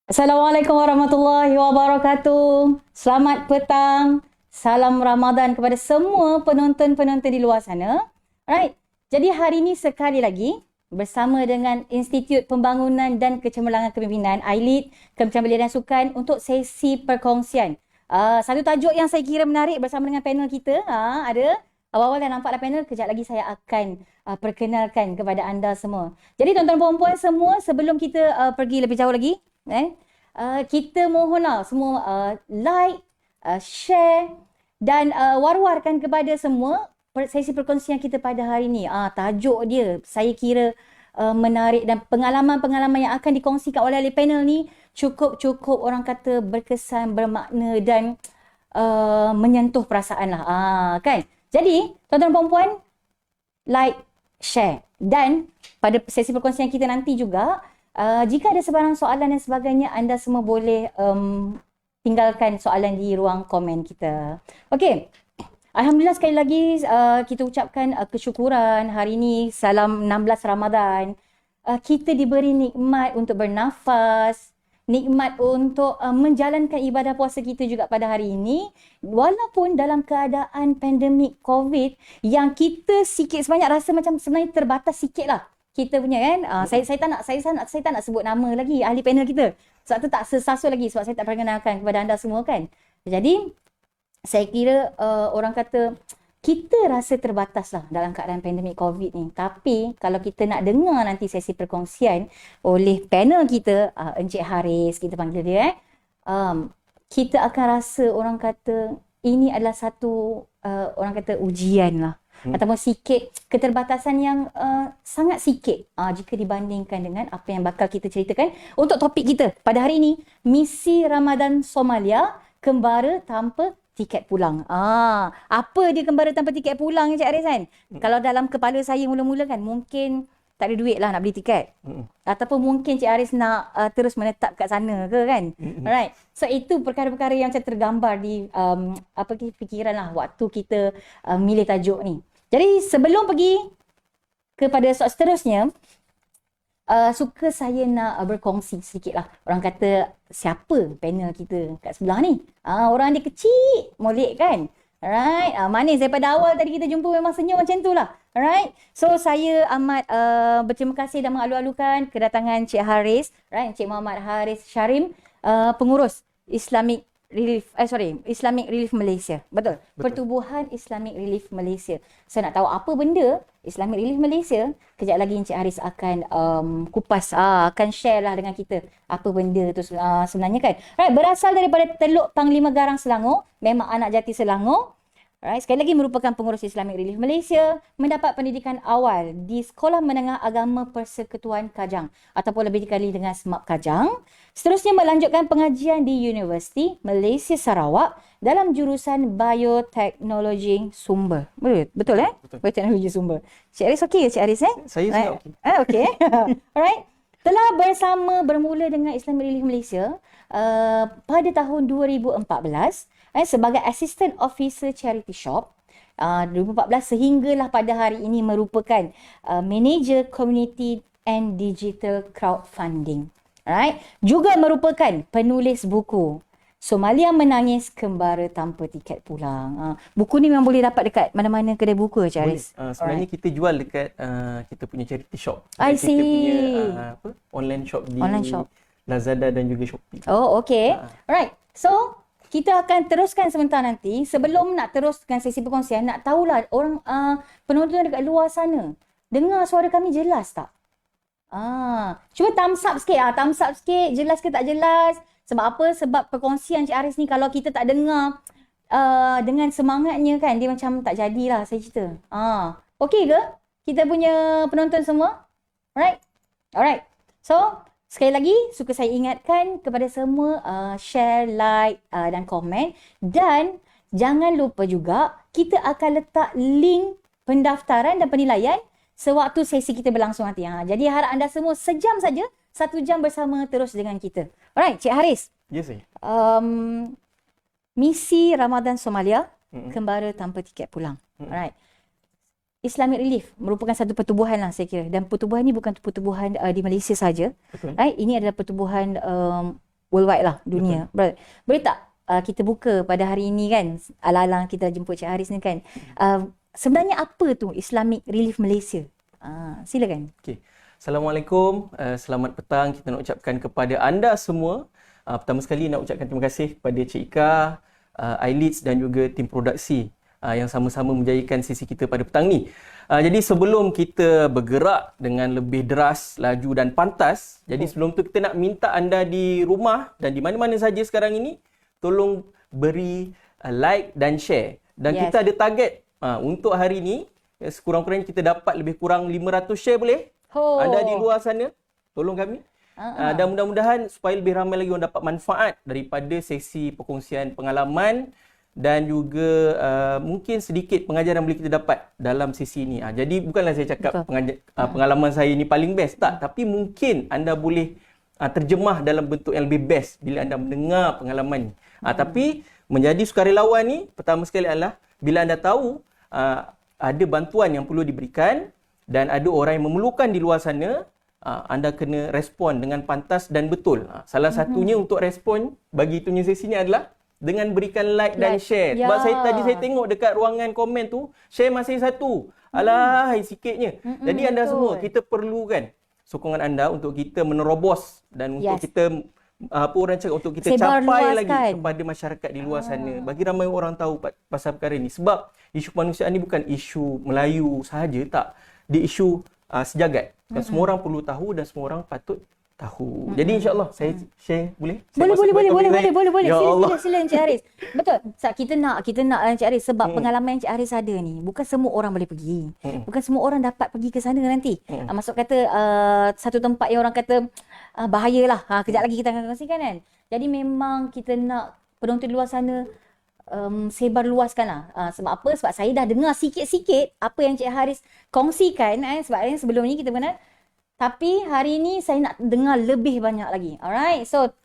Assalamualaikum warahmatullahi wabarakatuh. Selamat petang. Salam Ramadan kepada semua penonton-penonton di luar sana. Alright. Jadi hari ini sekali lagi bersama dengan Institut Pembangunan dan Kecemerlangan Kepimpinan ILID, Kementerian Belia dan Sukan untuk sesi perkongsian. Satu tajuk yang saya kira menarik bersama dengan panel kita. Ada awal-awal dah nampak dah panel. Kejap lagi saya akan perkenalkan kepada anda semua. Jadi tuan-tuan puan-puan semua, sebelum kita pergi lebih jauh lagi, kita mohonlah semua like, share dan war-warkan kepada semua sesi perkongsian kita pada hari ini. Tajuk dia saya kira menarik dan pengalaman-pengalaman yang akan dikongsikan oleh ahli panel ni cukup orang kata berkesan, bermakna dan menyentuh perasaan lah. Kan? Jadi, tuan-tuan puan-puan, like, share. Dan pada sesi perkongsian kita nanti juga, jika ada sebarang soalan dan sebagainya, anda semua boleh tinggalkan soalan di ruang komen kita. Okey. Alhamdulillah sekali lagi kita ucapkan kesyukuran hari ini salam 16 Ramadan. Kita diberi nikmat untuk bernafas, nikmat untuk menjalankan ibadah puasa kita juga pada hari ini, walaupun dalam keadaan pandemik COVID yang kita sikit sebanyak rasa macam sebenarnya terbatas sikit lah. Kita punya kan, saya tak nak sebut nama lagi ahli panel kita. Sebab tu tak sesasul lagi sebab saya tak perkenalkan kepada anda semua kan. Jadi saya kira orang kata kita rasa terbatas lah dalam keadaan pandemik COVID ni. Tapi kalau kita nak dengar nanti sesi perkongsian oleh panel kita, Encik Haris kita panggil dia kita akan rasa orang kata ini adalah satu orang kata ujian lah. Ataupun sikit keterbatasan yang sangat sikit jika dibandingkan dengan apa yang bakal kita ceritakan untuk topik kita pada hari ini, misi Ramadan Somalia, kembara tanpa tiket pulang. Apa dia kembara tanpa tiket pulang Encik Aris kan? Kalau dalam kepala saya mula-mula kan mungkin tak ada duit lah nak beli tiket. Ataupun mungkin Cik Aris nak terus menetap kat sana ke kan? Alright. So itu perkara-perkara yang macam tergambar di fikiran lah waktu kita milih tajuk ni. Jadi sebelum pergi kepada soal seterusnya, suka saya nak berkongsi sedikit lah. Orang kata siapa panel kita kat sebelah ni? Orang dia kecil, molek kan? Alright, manis daripada awal tadi kita jumpa memang senyum macam tu lah. Alright, so saya amat berterima kasih dan mengalu-alukan kedatangan Cik Haris, right? Cik Muhammad Haris Syarim, pengurus Islamic Relief Malaysia. Betul? Pertubuhan Islamic Relief Malaysia. Saya nak tahu apa benda Islamic Relief Malaysia. Kejap lagi Encik Haris akan kupas, akan share lah dengan kita apa benda tu sebenarnya kan. Right, berasal daripada Teluk Panglima Garang Selangor. Memang anak jati Selangor. Right, sekali lagi merupakan pengurus Islamic Relief Malaysia, mendapat pendidikan awal di Sekolah Menengah Agama Persekutuan Kajang ataupun lebih dikenali dengan SMAP Kajang. Seterusnya melanjutkan pengajian di Universiti Malaysia Sarawak dalam jurusan Bioteknologi Sumber. Betul Betul. Bioteknologi Sumber. Cik Aris okey Cik Aris Saya right. sangat okey. Okey. Alright. Telah bermula dengan Islamic Relief Malaysia pada tahun 2014 sebagai Assistant Officer Charity Shop 2014 sehinggalah pada hari ini merupakan Manager Community and Digital Crowdfunding. Alright, juga merupakan penulis buku Somalia Menangis, Kembara Tanpa Tiket Pulang. Buku ni memang boleh dapat dekat mana-mana kedai buku Cik Aris. Sebenarnya kita jual dekat kita punya charity shop. I Kita punya see. online shop di Online shop. Lazada dan juga Shopee. Oh, okey. Alright. So, kita akan teruskan sebentar nanti. Sebelum nak teruskan sesi perkongsian, nak tahulah orang penonton dekat luar sana, dengar suara kami jelas tak? Cuba thumbs up sikit. Thumbs up sikit. Jelas ke tak jelas? Sebab apa? Sebab perkongsian Cik Aris ni kalau kita tak dengar dengan semangatnya kan, dia macam tak jadilah saya cerita. Okey ke? Kita punya penonton semua? Alright. So, sekali lagi, suka saya ingatkan kepada semua share, like dan komen. Dan jangan lupa juga, kita akan letak link pendaftaran dan penilaian sewaktu sesi kita berlangsung nanti. Jadi harap anda semua sejam saja, 1 jam bersama terus dengan kita. Alright, Cik Haris. Yes, saya. Misi Ramadan Somalia, kembara tanpa tiket pulang. Alright. Islamic Relief merupakan satu pertubuhan lah saya kira. Dan pertubuhan ni bukan pertubuhan di Malaysia saja. Right? Ini adalah pertubuhan worldwide lah, dunia. Boleh tak kita buka pada hari ini kan, alang-alang kita jemput Cik Haris ni kan, sebenarnya apa tu Islamic Relief Malaysia? Silakan. Okey. Assalamualaikum, selamat petang kita nak ucapkan kepada anda semua. Pertama sekali nak ucapkan terima kasih kepada Cik Ika, iLeads dan juga tim produksi yang sama-sama menjayakan sesi kita pada petang ni. Jadi sebelum kita bergerak dengan lebih deras, laju dan pantas, jadi sebelum tu kita nak minta anda di rumah dan di mana-mana saja sekarang ini, tolong beri like dan share. Dan kita ada target untuk hari ini, sekurang-kurangnya kita dapat lebih kurang 500 share boleh? Anda di luar sana, tolong kami. Dan mudah-mudahan supaya lebih ramai lagi orang dapat manfaat daripada sesi perkongsian pengalaman dan juga mungkin sedikit pengajaran boleh kita dapat dalam sesi ini. Jadi bukanlah saya cakap pengalaman saya ini paling best, tak. Tapi mungkin anda boleh terjemah dalam bentuk yang lebih best bila anda mendengar pengalaman ni. Tapi menjadi sukarelawan ni, pertama sekali adalah bila anda tahu ada bantuan yang perlu diberikan dan ada orang yang memerlukan di luar sana, anda kena respon dengan pantas dan betul. Salah satunya untuk respon bagi itunya sesi ni adalah dengan berikan like dan share. Sebab tadi saya tengok dekat ruangan komen tu, share masih 1. Alahai sikitnya. Jadi anda semua, kita perlukan sokongan anda untuk kita menerobos dan untuk kita orang cakap, untuk kita capai lagi kepada masyarakat di luar sana. Bagi ramai orang tahu pasal perkara ni. Sebab isu kemanusiaan ni bukan isu Melayu sahaja, tak. Dia isu sejagat. Dan semua orang perlu tahu dan semua orang patut tahu. Jadi insya-Allah saya share boleh? Boleh. Sila Encik Haris. Betul. Kita nak Encik Haris sebab pengalaman Encik Haris ada ni, bukan semua orang boleh pergi. Bukan semua orang dapat pergi ke sana nanti. Maksud kata satu tempat yang orang kata bahayalah. Kejap lagi kita akan kongsikan kan. Jadi memang kita nak penonton di luar sana sebar luaskanlah. Sebab apa? Sebab saya dah dengar sikit-sikit apa yang Encik Haris kongsikan sebab sebelum ni kita pernah. Tapi hari ini saya nak dengar lebih banyak lagi. Alright. So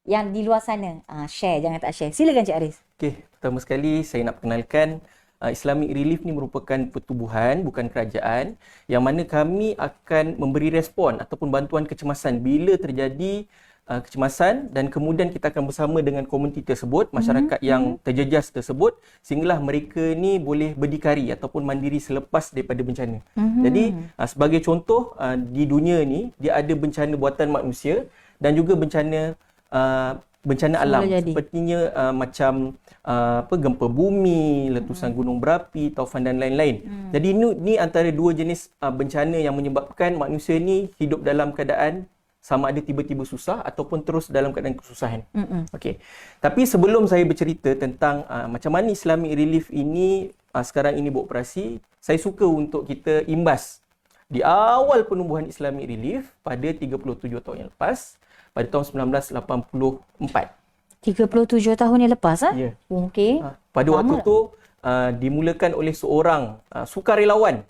yang di luar sana share, jangan tak share. Silakan Cik Haris. Okey, pertama sekali saya nak perkenalkan Islamic Relief ni merupakan pertubuhan, bukan kerajaan, yang mana kami akan memberi respon ataupun bantuan kecemasan bila terjadi kecemasan, dan kemudian kita akan bersama dengan komuniti tersebut, masyarakat yang terjejas tersebut, sehinggalah mereka ni boleh berdikari ataupun mandiri selepas daripada bencana. Jadi sebagai contoh, di dunia ni dia ada bencana buatan manusia dan juga bencana alam sepertinya macam gempa bumi, letusan gunung berapi, taufan dan lain-lain. Jadi ni antara dua jenis bencana yang menyebabkan manusia ni hidup dalam keadaan sama ada tiba-tiba susah ataupun terus dalam keadaan kesusahan. Okey. Tapi sebelum saya bercerita tentang macam mana Islamic Relief ini sekarang ini beroperasi, saya suka untuk kita imbas di awal penubuhan Islamic Relief pada 37 tahun yang lepas, pada tahun 1984. 37 tahun yang lepas Ya. Okey. Pada waktu tu dimulakan oleh seorang sukarelawan.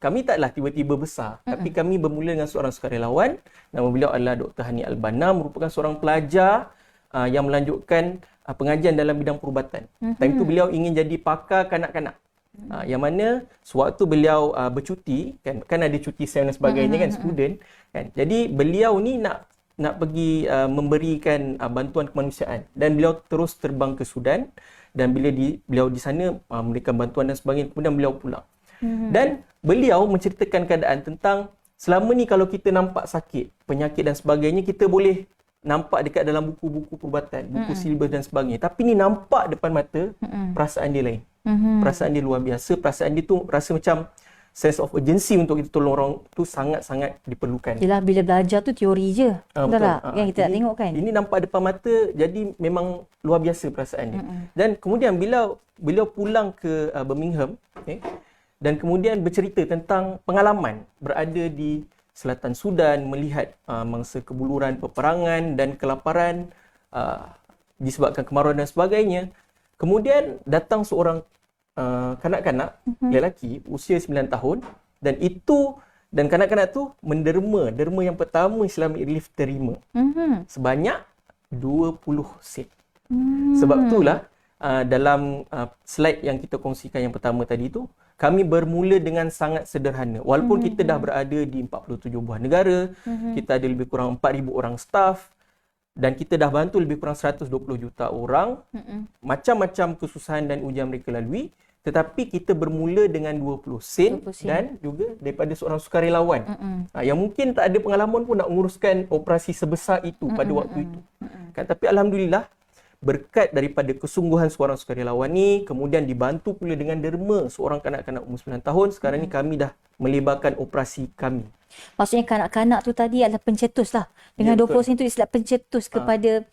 Kami taklah tiba-tiba besar, tapi kami bermula dengan seorang sukarelawan. Nama beliau adalah Dr. Hani Al-Banna, merupakan seorang pelajar yang melanjutkan pengajian dalam bidang perubatan. Time tu beliau ingin jadi pakar kanak-kanak. Yang mana sewaktu beliau bercuti, kan ada cuti SEM dan sebagainya kan, student kan. Jadi beliau ni nak pergi memberikan bantuan kemanusiaan, dan beliau terus terbang ke Sudan, dan bila beliau di sana memberikan bantuan dan sebagainya, kemudian beliau pulang. Dan beliau menceritakan keadaan tentang selama ni kalau kita nampak sakit, penyakit dan sebagainya, kita boleh nampak dekat dalam buku-buku perubatan, buku silibus dan sebagainya. Tapi ni nampak depan mata, perasaan dia lain. Perasaan dia luar biasa, perasaan dia tu rasa macam sense of urgency untuk kita tolong orang tu sangat-sangat diperlukan. Yelah, bila belajar tu teori je. Betul tak? Yang kita nak tengok kan. Ini nampak depan mata, jadi memang luar biasa perasaan dia. Dan kemudian beliau pulang ke Birmingham, dan kemudian bercerita tentang pengalaman berada di selatan Sudan, melihat mangsa kebuluran peperangan dan kelaparan disebabkan kemarauan dan sebagainya. Kemudian datang seorang kanak-kanak lelaki usia 9 tahun, dan kanak-kanak tu menderma yang pertama Islamic Relief terima sebanyak 20 set. Sebab itulah dalam slide yang kita kongsikan yang pertama tadi tu, kami bermula dengan sangat sederhana. Walaupun kita dah berada di 47 buah negara, kita ada lebih kurang 4,000 orang staff, dan kita dah bantu lebih kurang 120 juta orang. Macam-macam kesusahan dan ujian mereka lalui, tetapi kita bermula dengan 20 sen dan juga daripada seorang sukarelawan yang mungkin tak ada pengalaman pun nak menguruskan operasi sebesar itu pada waktu itu. Kan, tapi alhamdulillah berkat daripada kesungguhan seorang sukarelawan ni, kemudian dibantu pula dengan derma seorang kanak-kanak umur 9 tahun, sekarang ni kami dah melebarkan operasi kami. Maksudnya kanak-kanak tu tadi adalah pencetus lah. Dengan 20 sen tu dia pencetus kepada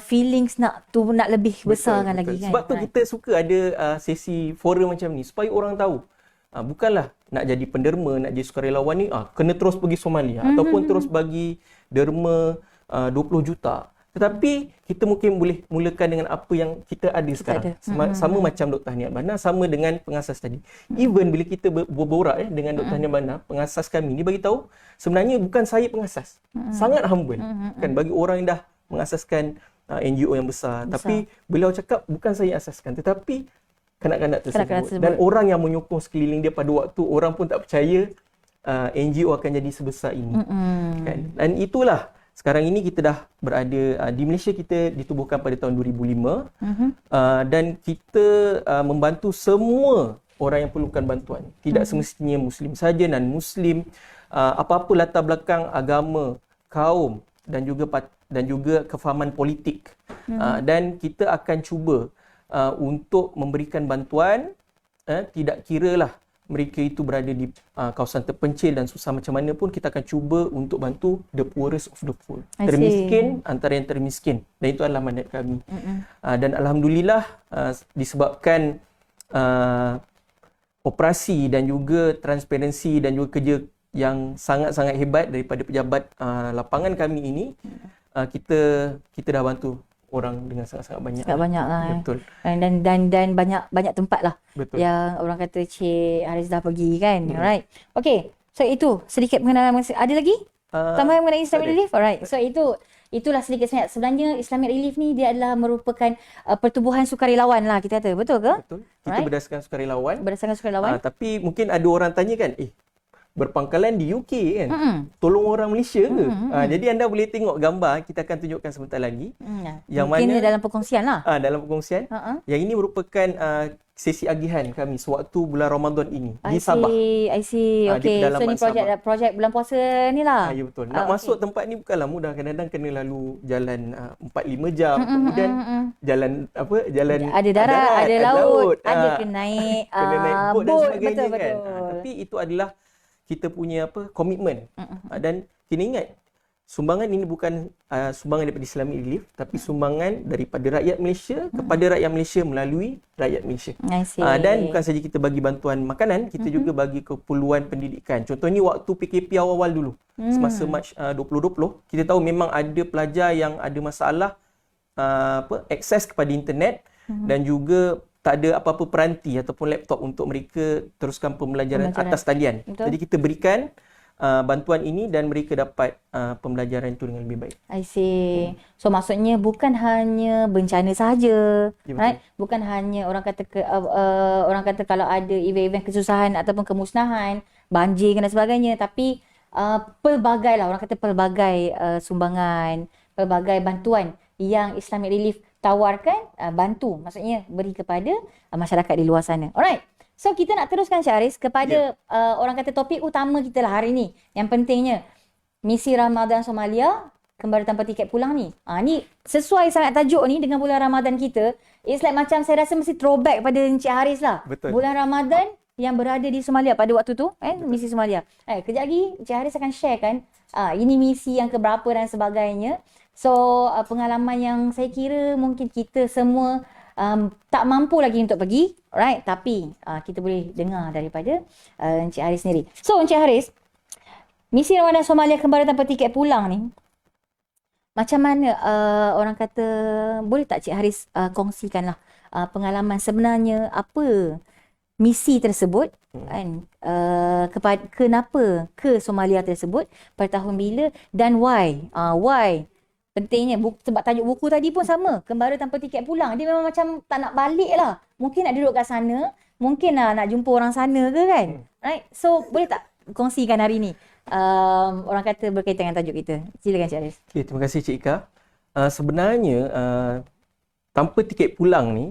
feelings nak lebih besarkan lagi kan. Sebab tu kita suka ada sesi forum macam ni supaya orang tahu. Bukanlah nak jadi penderma, nak jadi sukarelawan ni kena terus pergi Somalia ataupun terus bagi derma 20 juta. Tetapi kita mungkin boleh mulakan dengan apa yang kita ada sekarang. Sama macam Dr. Haniat Bana, sama dengan pengasas tadi. Even bila kita berborak dengan Dr. Haniat Bana, pengasas kami ni bagi tahu sebenarnya bukan saya pengasas. Sangat humble. Kan, bagi orang yang dah mengasaskan NGO yang besar. Tapi beliau cakap bukan saya asaskan, tetapi kanak-kanak tersebut. Dan orang yang menyokong sekeliling dia pada waktu orang pun tak percaya NGO akan jadi sebesar ini. Kan? Dan itulah sekarang ini kita dah berada di Malaysia, kita ditubuhkan pada tahun 2005 dan kita membantu semua orang yang perlukan bantuan. Tidak semestinya Muslim saja, non-Muslim, apa-apa latar belakang agama, kaum dan juga kefahaman politik. Dan kita akan cuba untuk memberikan bantuan, tidak kiralah mereka itu berada di kawasan terpencil dan susah macam mana pun, kita akan cuba untuk bantu the poorest of the poor. Termiskin antara yang termiskin. Dan itu adalah mandat kami. Dan alhamdulillah disebabkan operasi dan juga transparansi dan juga kerja yang sangat-sangat hebat daripada pejabat lapangan kami ini, kita dah bantu orang dengan sangat-sangat banyak. Sangat banyak lah. Betul. Dan banyak tempat lah. Betul. Yang orang kata Cik Haris dah pergi kan. Alright. Okay. So itu sedikit pengenalan. Ada lagi? Tambahan mengenai Islamic Relief? Alright. So itulah sedikit sebenarnya. Sebenarnya Islamic Relief ni dia adalah merupakan pertubuhan sukarelawan lah kita kata. Betul ke? Betul. Kita berdasarkan sukarelawan. Berdasarkan sukarelawan. Tapi mungkin ada orang tanya kan, berpangkalan di UK kan, tolong orang Malaysia ke? Jadi anda boleh tengok gambar, kita akan tunjukkan sebentar lagi. Yang mungkin mana dalam perkongsian lah. Dalam perkongsian. Yang ini merupakan sesi agihan kami sewaktu bulan Ramadan ini di Sabah. I see. Okay. So ni projek bulan puasa ni lah. Ya betul. Nak masuk tempat ni bukanlah mudah. Kadang-kadang kena lalu jalan 4-5 jam. Kemudian jalan ada darat, ada laut, ada kena naik boat dan sebagainya betul. Kan. Tapi itu adalah kita punya komitmen. Dan kena ingat, sumbangan ini bukan sumbangan daripada Islamic Relief, tapi sumbangan daripada rakyat Malaysia kepada rakyat Malaysia melalui rakyat Malaysia. Dan bukan saja kita bagi bantuan makanan, kita juga bagi keperluan pendidikan. Contohnya waktu PKP awal-awal dulu, semasa Mac 2020, kita tahu memang ada pelajar yang ada masalah akses kepada internet dan juga tak ada apa-apa peranti ataupun laptop untuk mereka teruskan pembelajaran atas talian. Betul. Jadi kita berikan bantuan ini dan mereka dapat pembelajaran itu dengan lebih baik. I see. So maksudnya bukan hanya bencana sahaja, right? Bukan hanya orang kata kalau ada event-event kesusahan ataupun kemusnahan, banjir dan sebagainya, tapi pelbagai sumbangan, pelbagai bantuan yang Islamic Relief tawarkan, bantu, maksudnya beri kepada masyarakat di luar sana. Alright. So kita nak teruskan Cik Haris kepada orang kata topik utama kita lah hari ni. Yang pentingnya misi Ramadan Somalia kembali tanpa tiket pulang ni. Ni sesuai sangat tajuk ni dengan bulan Ramadan kita. It's like macam saya rasa mesti throwback pada Encik Haris lah. Betul. Bulan Ramadan yang berada di Somalia pada waktu tu, misi Somalia. Kejap lagi Encik Haris akan share kan ini misi yang keberapa dan sebagainya. So pengalaman yang saya kira mungkin kita semua tak mampu lagi untuk pergi, right? Tapi kita boleh dengar daripada Encik Haris sendiri. So Encik Haris, misi Ramadan Somalia kembali tanpa tiket pulang ni, macam mana orang kata, boleh tak Cik Haris kongsikanlah pengalaman sebenarnya apa misi tersebut kan, kenapa ke Somalia tersebut pada tahun bila dan why pentingnya. Sebab tajuk buku tadi pun sama, Kembara Tanpa Tiket Pulang. Dia memang macam tak nak balik lah. Mungkin nak duduk kat sana, mungkin lah nak jumpa orang sana ke kan. Right? So boleh tak kongsikan hari ni orang kata berkaitan dengan tajuk kita. Silakan Cik Haris. Okay, terima kasih Cik Ika. Sebenarnya tanpa tiket pulang ni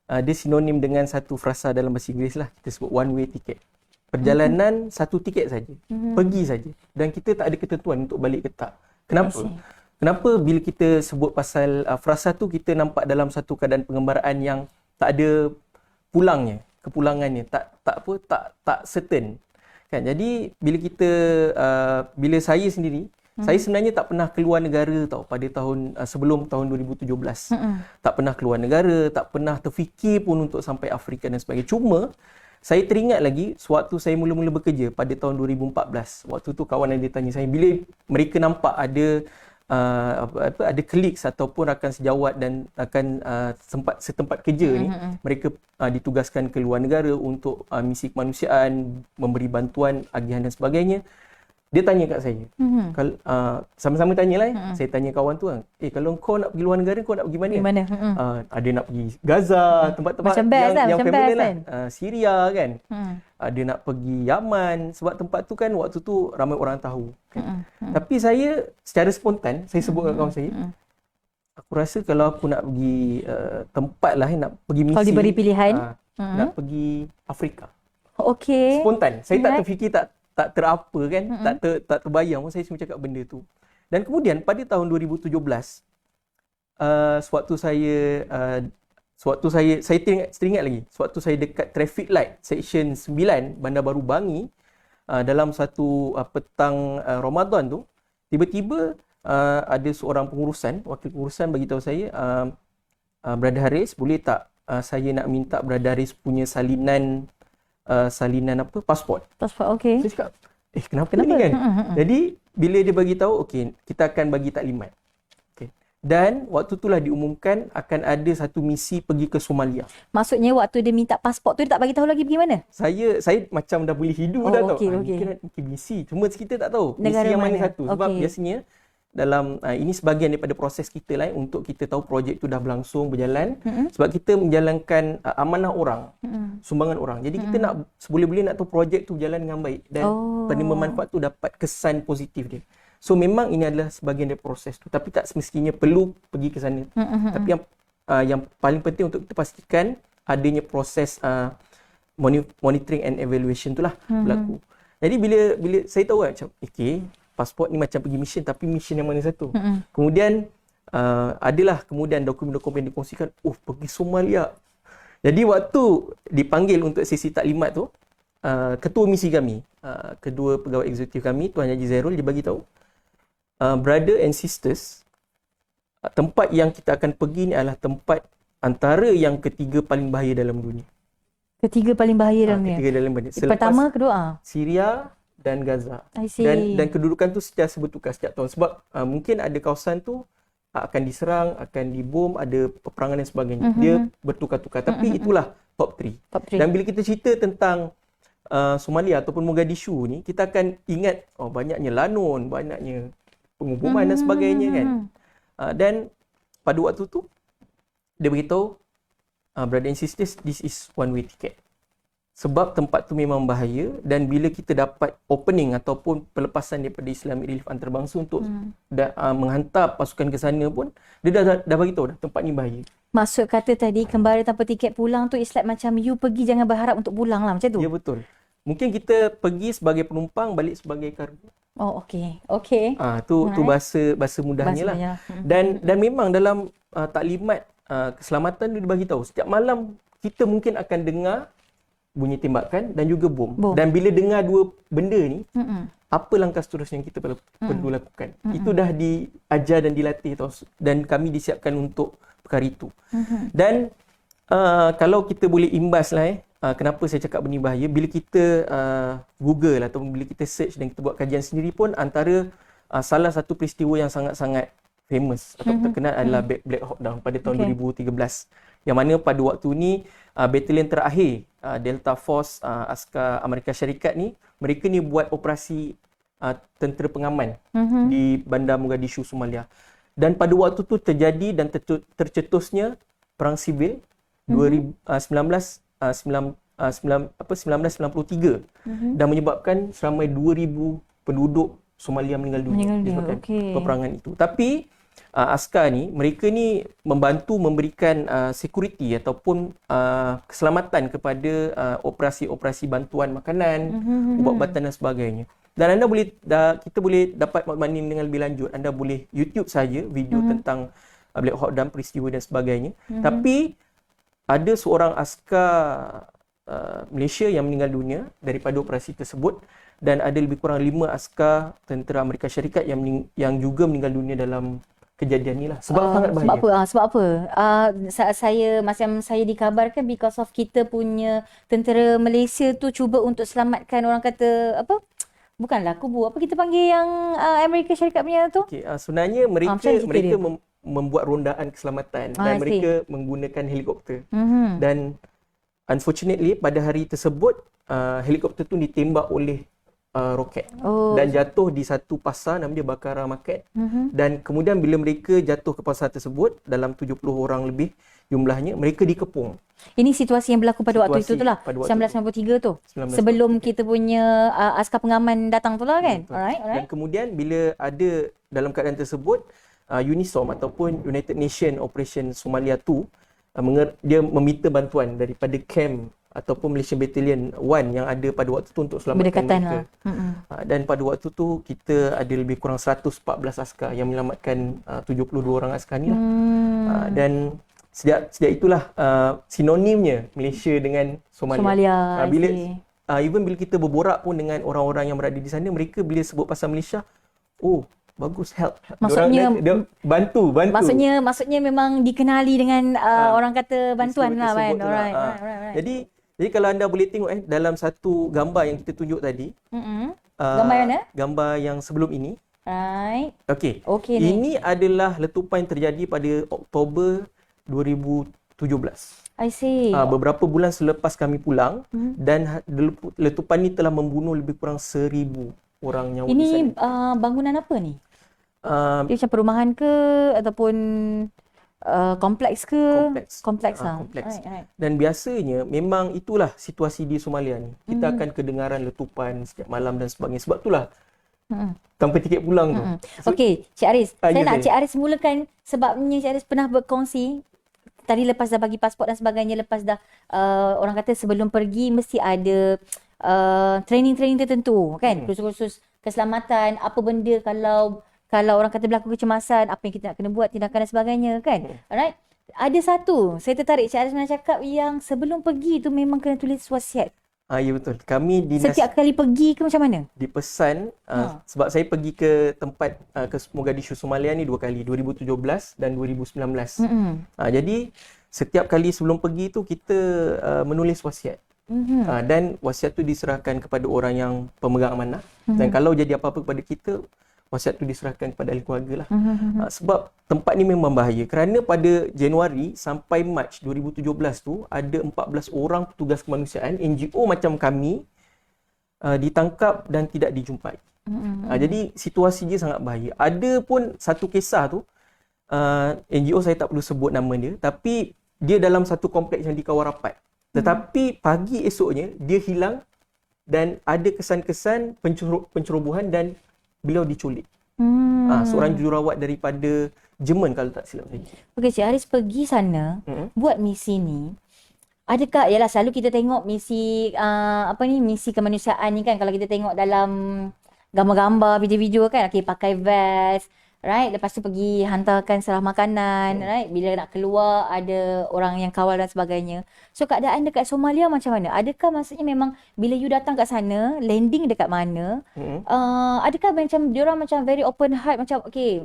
dia sinonim dengan satu frasa dalam bahasa Inggeris lah, kita sebut one way ticket. Perjalanan satu tiket saja, pergi saja, dan kita tak ada ketentuan untuk balik ke tak. Kenapa? Kenapa bila kita sebut pasal frasa tu, kita nampak dalam satu keadaan pengembaraan yang tak ada pulangnya, kepulangannya, tak certain. Kan? Jadi bila kita bila saya sendiri, saya sebenarnya tak pernah keluar negara tau pada tahun sebelum tahun 2017. Tak pernah keluar negara, tak pernah terfikir pun untuk sampai Afrika dan sebagainya. Cuma saya teringat lagi sewaktu saya mula-mula bekerja pada tahun 2014. Waktu tu kawan ada tanya saya, bila mereka nampak ada ada colleagues ataupun rakan sejawat dan rakan setempat kerja ni, mereka ditugaskan ke luar negara untuk misi kemanusiaan, memberi bantuan, agihan dan sebagainya. Dia tanya kat saya, kalau sama-sama tanyalah, saya tanya kawan tu, kalau kau nak pergi luar negara, kau nak pergi mana? Ada nak pergi Gaza, tempat-tempat yang familiar lah, Syria kan. Ada nak pergi Yaman, sebab tempat tu kan waktu tu ramai orang tahu kan. Tapi saya secara spontan, saya sebut kat kawan saya, aku rasa kalau aku nak pergi tempat lah, nak pergi misi, kalau diberi pilihan, nak pergi Afrika. Okey. Spontan, saya tak terfikir, tak terapa kan, tak terbayang pun saya cuma cakap benda tu. Dan kemudian pada tahun 2017, sewaktu saya teringat lagi, sewaktu saya dekat traffic light section 9 Bandar Baru Bangi, dalam satu petang Ramadan tu, tiba-tiba ada seorang wakil pengurusan bagi tahu saya, Brother Haris, boleh tak saya nak minta Brother Haris punya salinan pasport. Okey. Saya cakap, kenapa ni kan? Jadi bila dia bagi tahu, okey, kita akan bagi taklimat. Okey. Dan waktu itulah diumumkan akan ada satu misi pergi ke Somalia. Maksudnya waktu dia minta pasport tu, dia tak bagi tahu lagi pergi mana? Saya macam dah boleh hidup dah tahu. Mungkin misi, cuma kita tak tahu negara misi yang mana mana satu. Sebab biasanya dalam ini sebahagian daripada proses kita lah untuk kita tahu projek tu dah berlangsung, berjalan. Sebab kita menjalankan amanah orang, sumbangan orang. Jadi kita nak seboleh-boleh nak tahu projek tu berjalan dengan baik dan penerima manfaat tu dapat kesan positif dia. So memang ini adalah sebahagian dari proses tu, tapi tak semestinya perlu pergi ke sana. Tapi yang paling penting untuk kita pastikan adanya proses monitoring and evaluation tu lah berlaku. Jadi bila saya tahu macam pasport ni macam pergi mission, tapi mission yang mana satu. Kemudian adalah kemudian dokumen-dokumen dikongsikan, pergi Somalia. Jadi waktu dipanggil untuk sesi taklimat tu, ketua misi kami, kedua pegawai eksekutif kami, Tuan Haji Zairul, dia bagi tahu, brother and sisters, tempat yang kita akan pergi ni adalah tempat antara yang ketiga paling bahaya dalam dunia. Ketiga paling bahaya dalam dunia? Ketiga dalam dunia. Pertama, kedua? Syria dan Gaza. I see. Dan kedudukan tu sentiasa bertukar setiap tahun. Sebab mungkin ada kawasan tu akan diserang, akan dibom, ada peperangan dan sebagainya. Dia bertukar-tukar. Tapi itulah top 3. Dan bila kita cerita tentang Somalia ataupun Mogadishu ni, kita akan ingat banyaknya lanun, banyaknya pengumuman dan sebagainya kan. Dan pada waktu tu, dia beritahu, brother and sisters, this is one way ticket. Sebab tempat tu memang bahaya, dan bila kita dapat opening ataupun pelepasan daripada Islamic Relief Antarabangsa untuk menghantar pasukan ke sana pun, dia dah bagi tahu dah tempat ni bahaya. Maksud kata tadi, kembali tanpa tiket pulang tu, it's like macam you pergi jangan berharap untuk pulang lah, macam tu? Ya, betul. Mungkin kita pergi sebagai penumpang, balik sebagai kargo. Okey. Tu bahasa mudahnya lah. Dan memang dalam taklimat keselamatan dia bagi tahu, setiap malam kita mungkin akan dengar bunyi tembakan dan juga bom. Dan bila dengar dua benda ni, apa langkah seterusnya yang kita perlu lakukan? Itu dah diajar dan dilatih tau, dan kami disiapkan untuk perkara itu. Dan kalau kita boleh imbas lah kenapa saya cakap benda bahaya, bila kita Google ataupun bila kita search dan kita buat kajian sendiri pun, antara salah satu peristiwa yang sangat-sangat famous atau terkenal adalah Black Hawk Down pada tahun 2013. Yang mana pada waktu ni batalion terakhir Delta Force askar Amerika Syarikat ni, mereka ni buat operasi tentera pengaman di bandar Mogadishu, Somalia. Dan pada waktu tu terjadi dan tercetusnya perang sivil 1993 dan menyebabkan seramai 2,000 penduduk Somalia meninggal dunia disebabkan peperangan itu. Tapi askar ni, mereka ni membantu memberikan security ataupun keselamatan kepada operasi-operasi bantuan makanan, ubat-ubatan dan sebagainya. Dan kita boleh dapat maklumat ini dengan lebih lanjut. Anda boleh YouTube saja video tentang Black Hawk dan peristiwa dan sebagainya. Tapi ada seorang askar Malaysia yang meninggal dunia daripada operasi tersebut, dan ada lebih kurang 5 askar tentera Amerika Syarikat yang juga meninggal dunia dalam kejadian ni lah. Sebab sangat bahaya. Sebab apa? Macam saya dikabarkan because of kita punya tentera Malaysia tu cuba untuk selamatkan, orang kata apa? Bukanlah kubu. Apa kita panggil yang Amerika Syarikat punya tu? Okay, sebenarnya mereka membuat rondaan keselamatan dan mereka menggunakan helikopter. Dan unfortunately pada hari tersebut helikopter tu ditembak oleh roket dan jatuh di satu pasar nama dia Bakara Market. Dan kemudian bila mereka jatuh ke pasar tersebut, dalam 70 orang lebih jumlahnya, mereka dikepung. Ini situasi yang berlaku pada waktu itu tu lah, 1993 tu. Sebelum kita punya askar pengaman datang tu lah kan. Alright. Dan kemudian bila ada dalam keadaan tersebut, UNISOM ataupun United Nation Operation Somalia 2 dia meminta bantuan daripada camp ataupun Malaysian Battalion 1 yang ada pada waktu tu untuk selamatkan mereka. Dan pada waktu tu kita ada lebih kurang 114 askar yang menyelamatkan 72 orang askar ni lah. Dan sejak itulah sinonimnya Malaysia dengan Somalia. Bila kita berborak pun dengan orang-orang yang berada di sana, mereka bila sebut pasal Malaysia, bagus, help. Maksudnya dia bantu. Maksudnya memang dikenali dengan orang kata bantuan lah kan. Alright. Jadi kalau anda boleh tengok dalam satu gambar yang kita tunjuk tadi. Gambar mana? Gambar yang sebelum ini. Right. Okey. Ini adalah letupan yang terjadi pada Oktober 2017. I see. Beberapa bulan selepas kami pulang, dan letupan ini telah membunuh lebih kurang 1,000 orang nyawa di sana. Ini bangunan apa ni? Dia macam perumahan ke ataupun kompleks ke? Kompleks lah. Right. Dan biasanya memang itulah situasi di Somalia ni. Kita akan kedengaran letupan setiap malam dan sebagainya. Sebab itulah tanpa tiket pulang tu. Okey, Cik Aris. Saya nak Cik Aris mulakan sebabnya Cik Aris pernah berkongsi tadi lepas dah bagi pasport dan sebagainya, lepas dah orang kata sebelum pergi mesti ada training tertentu kan, kursus-kursus keselamatan, apa benda kalau orang kata berlaku kecemasan, apa yang kita nak kena buat, tindakan dan sebagainya kan. Alright. Ada satu, saya tertarik Cik Aris nak cakap yang sebelum pergi tu memang kena tulis wasiat. Ya betul. Kami setiap kali pergi ke macam mana? Dipesan sebab saya pergi ke tempat ke Mogadishu Somalia ni 2 kali, 2017 dan 2019. Jadi setiap kali sebelum pergi tu kita menulis wasiat. Dan wasiat tu diserahkan kepada orang yang pemegang amanah. Dan kalau jadi apa-apa kepada kita, wasiat tu diserahkan kepada ahli keluarga lah. Sebab tempat ni memang bahaya. Kerana pada Januari sampai Mac 2017 tu, ada 14 orang petugas kemanusiaan, NGO macam kami, ditangkap dan tidak dijumpai. Jadi situasi dia sangat bahaya. Ada pun satu kisah tu, NGO saya tak perlu sebut nama dia, tapi dia dalam satu kompleks yang dikawal rapat. Tetapi pagi esoknya, dia hilang dan ada kesan-kesan pencerobohan dan beliau diculik. Seorang jururawat daripada Jerman kalau tak silap saya. Okey, Cik Haris pergi sana buat misi ni. Adakah, yalah selalu kita tengok misi misi kemanusiaan ni kan, kalau kita tengok dalam gambar-gambar, video-video kan, okey pakai vest, right? Lepas tu pergi hantarkan serah makanan, right? Bila nak keluar ada orang yang kawal dan sebagainya. So keadaan dekat Somalia macam mana? Adakah maksudnya memang bila you datang kat sana, landing dekat mana? Adakah macam diorang macam very open heart, macam okay,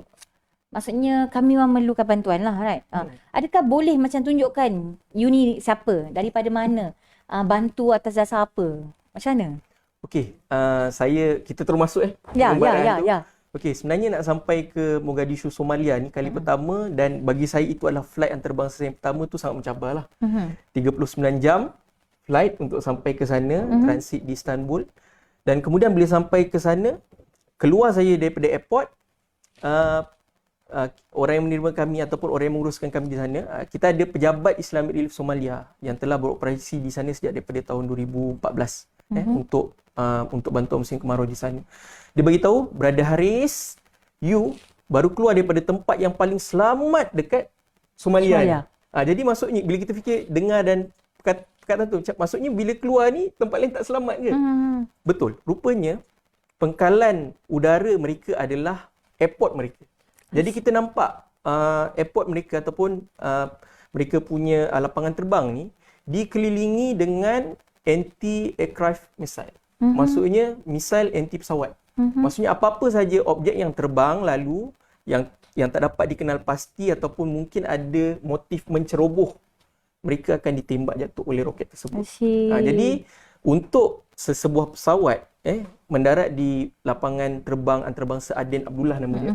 maksudnya kami memang memerlukan bantuan lah, right? Adakah boleh macam tunjukkan you ni siapa, daripada mana, bantu atas dasar apa? Macam mana? Okey, kita terus masuk Ya. Okey, sebenarnya nak sampai ke Mogadishu Somalia ni kali pertama, dan bagi saya itu adalah flight antarabangsa yang pertama tu sangat mencabar lah. 39 jam flight untuk sampai ke sana, transit di Istanbul. Dan kemudian bila sampai ke sana, keluar saya daripada airport, orang yang menerima kami ataupun orang yang menguruskan kami di sana, kita ada pejabat Islamic Relief Somalia yang telah beroperasi di sana sejak daripada tahun 2014 untuk bantuan musim kemarau di sana. Dia bagi tahu, Brother Haris, you baru keluar daripada tempat yang paling selamat dekat Somalia. Somalia. Jadi maksudnya bila kita fikir dengar dan perkataan tu, maksudnya bila keluar ni tempat lain tak selamat ke? Betul. Rupanya pengkalan udara mereka adalah airport mereka. Jadi kita nampak airport mereka ataupun mereka punya lapangan terbang ni dikelilingi dengan anti-aircraft missile. Maksudnya misal anti pesawat. Maksudnya apa-apa saja objek yang terbang lalu yang tak dapat dikenal pasti ataupun mungkin ada motif menceroboh, mereka akan ditembak jatuh oleh roket tersebut. Jadi untuk sebuah pesawat mendarat di lapangan terbang antarabangsa Aden Abdullah nama dia,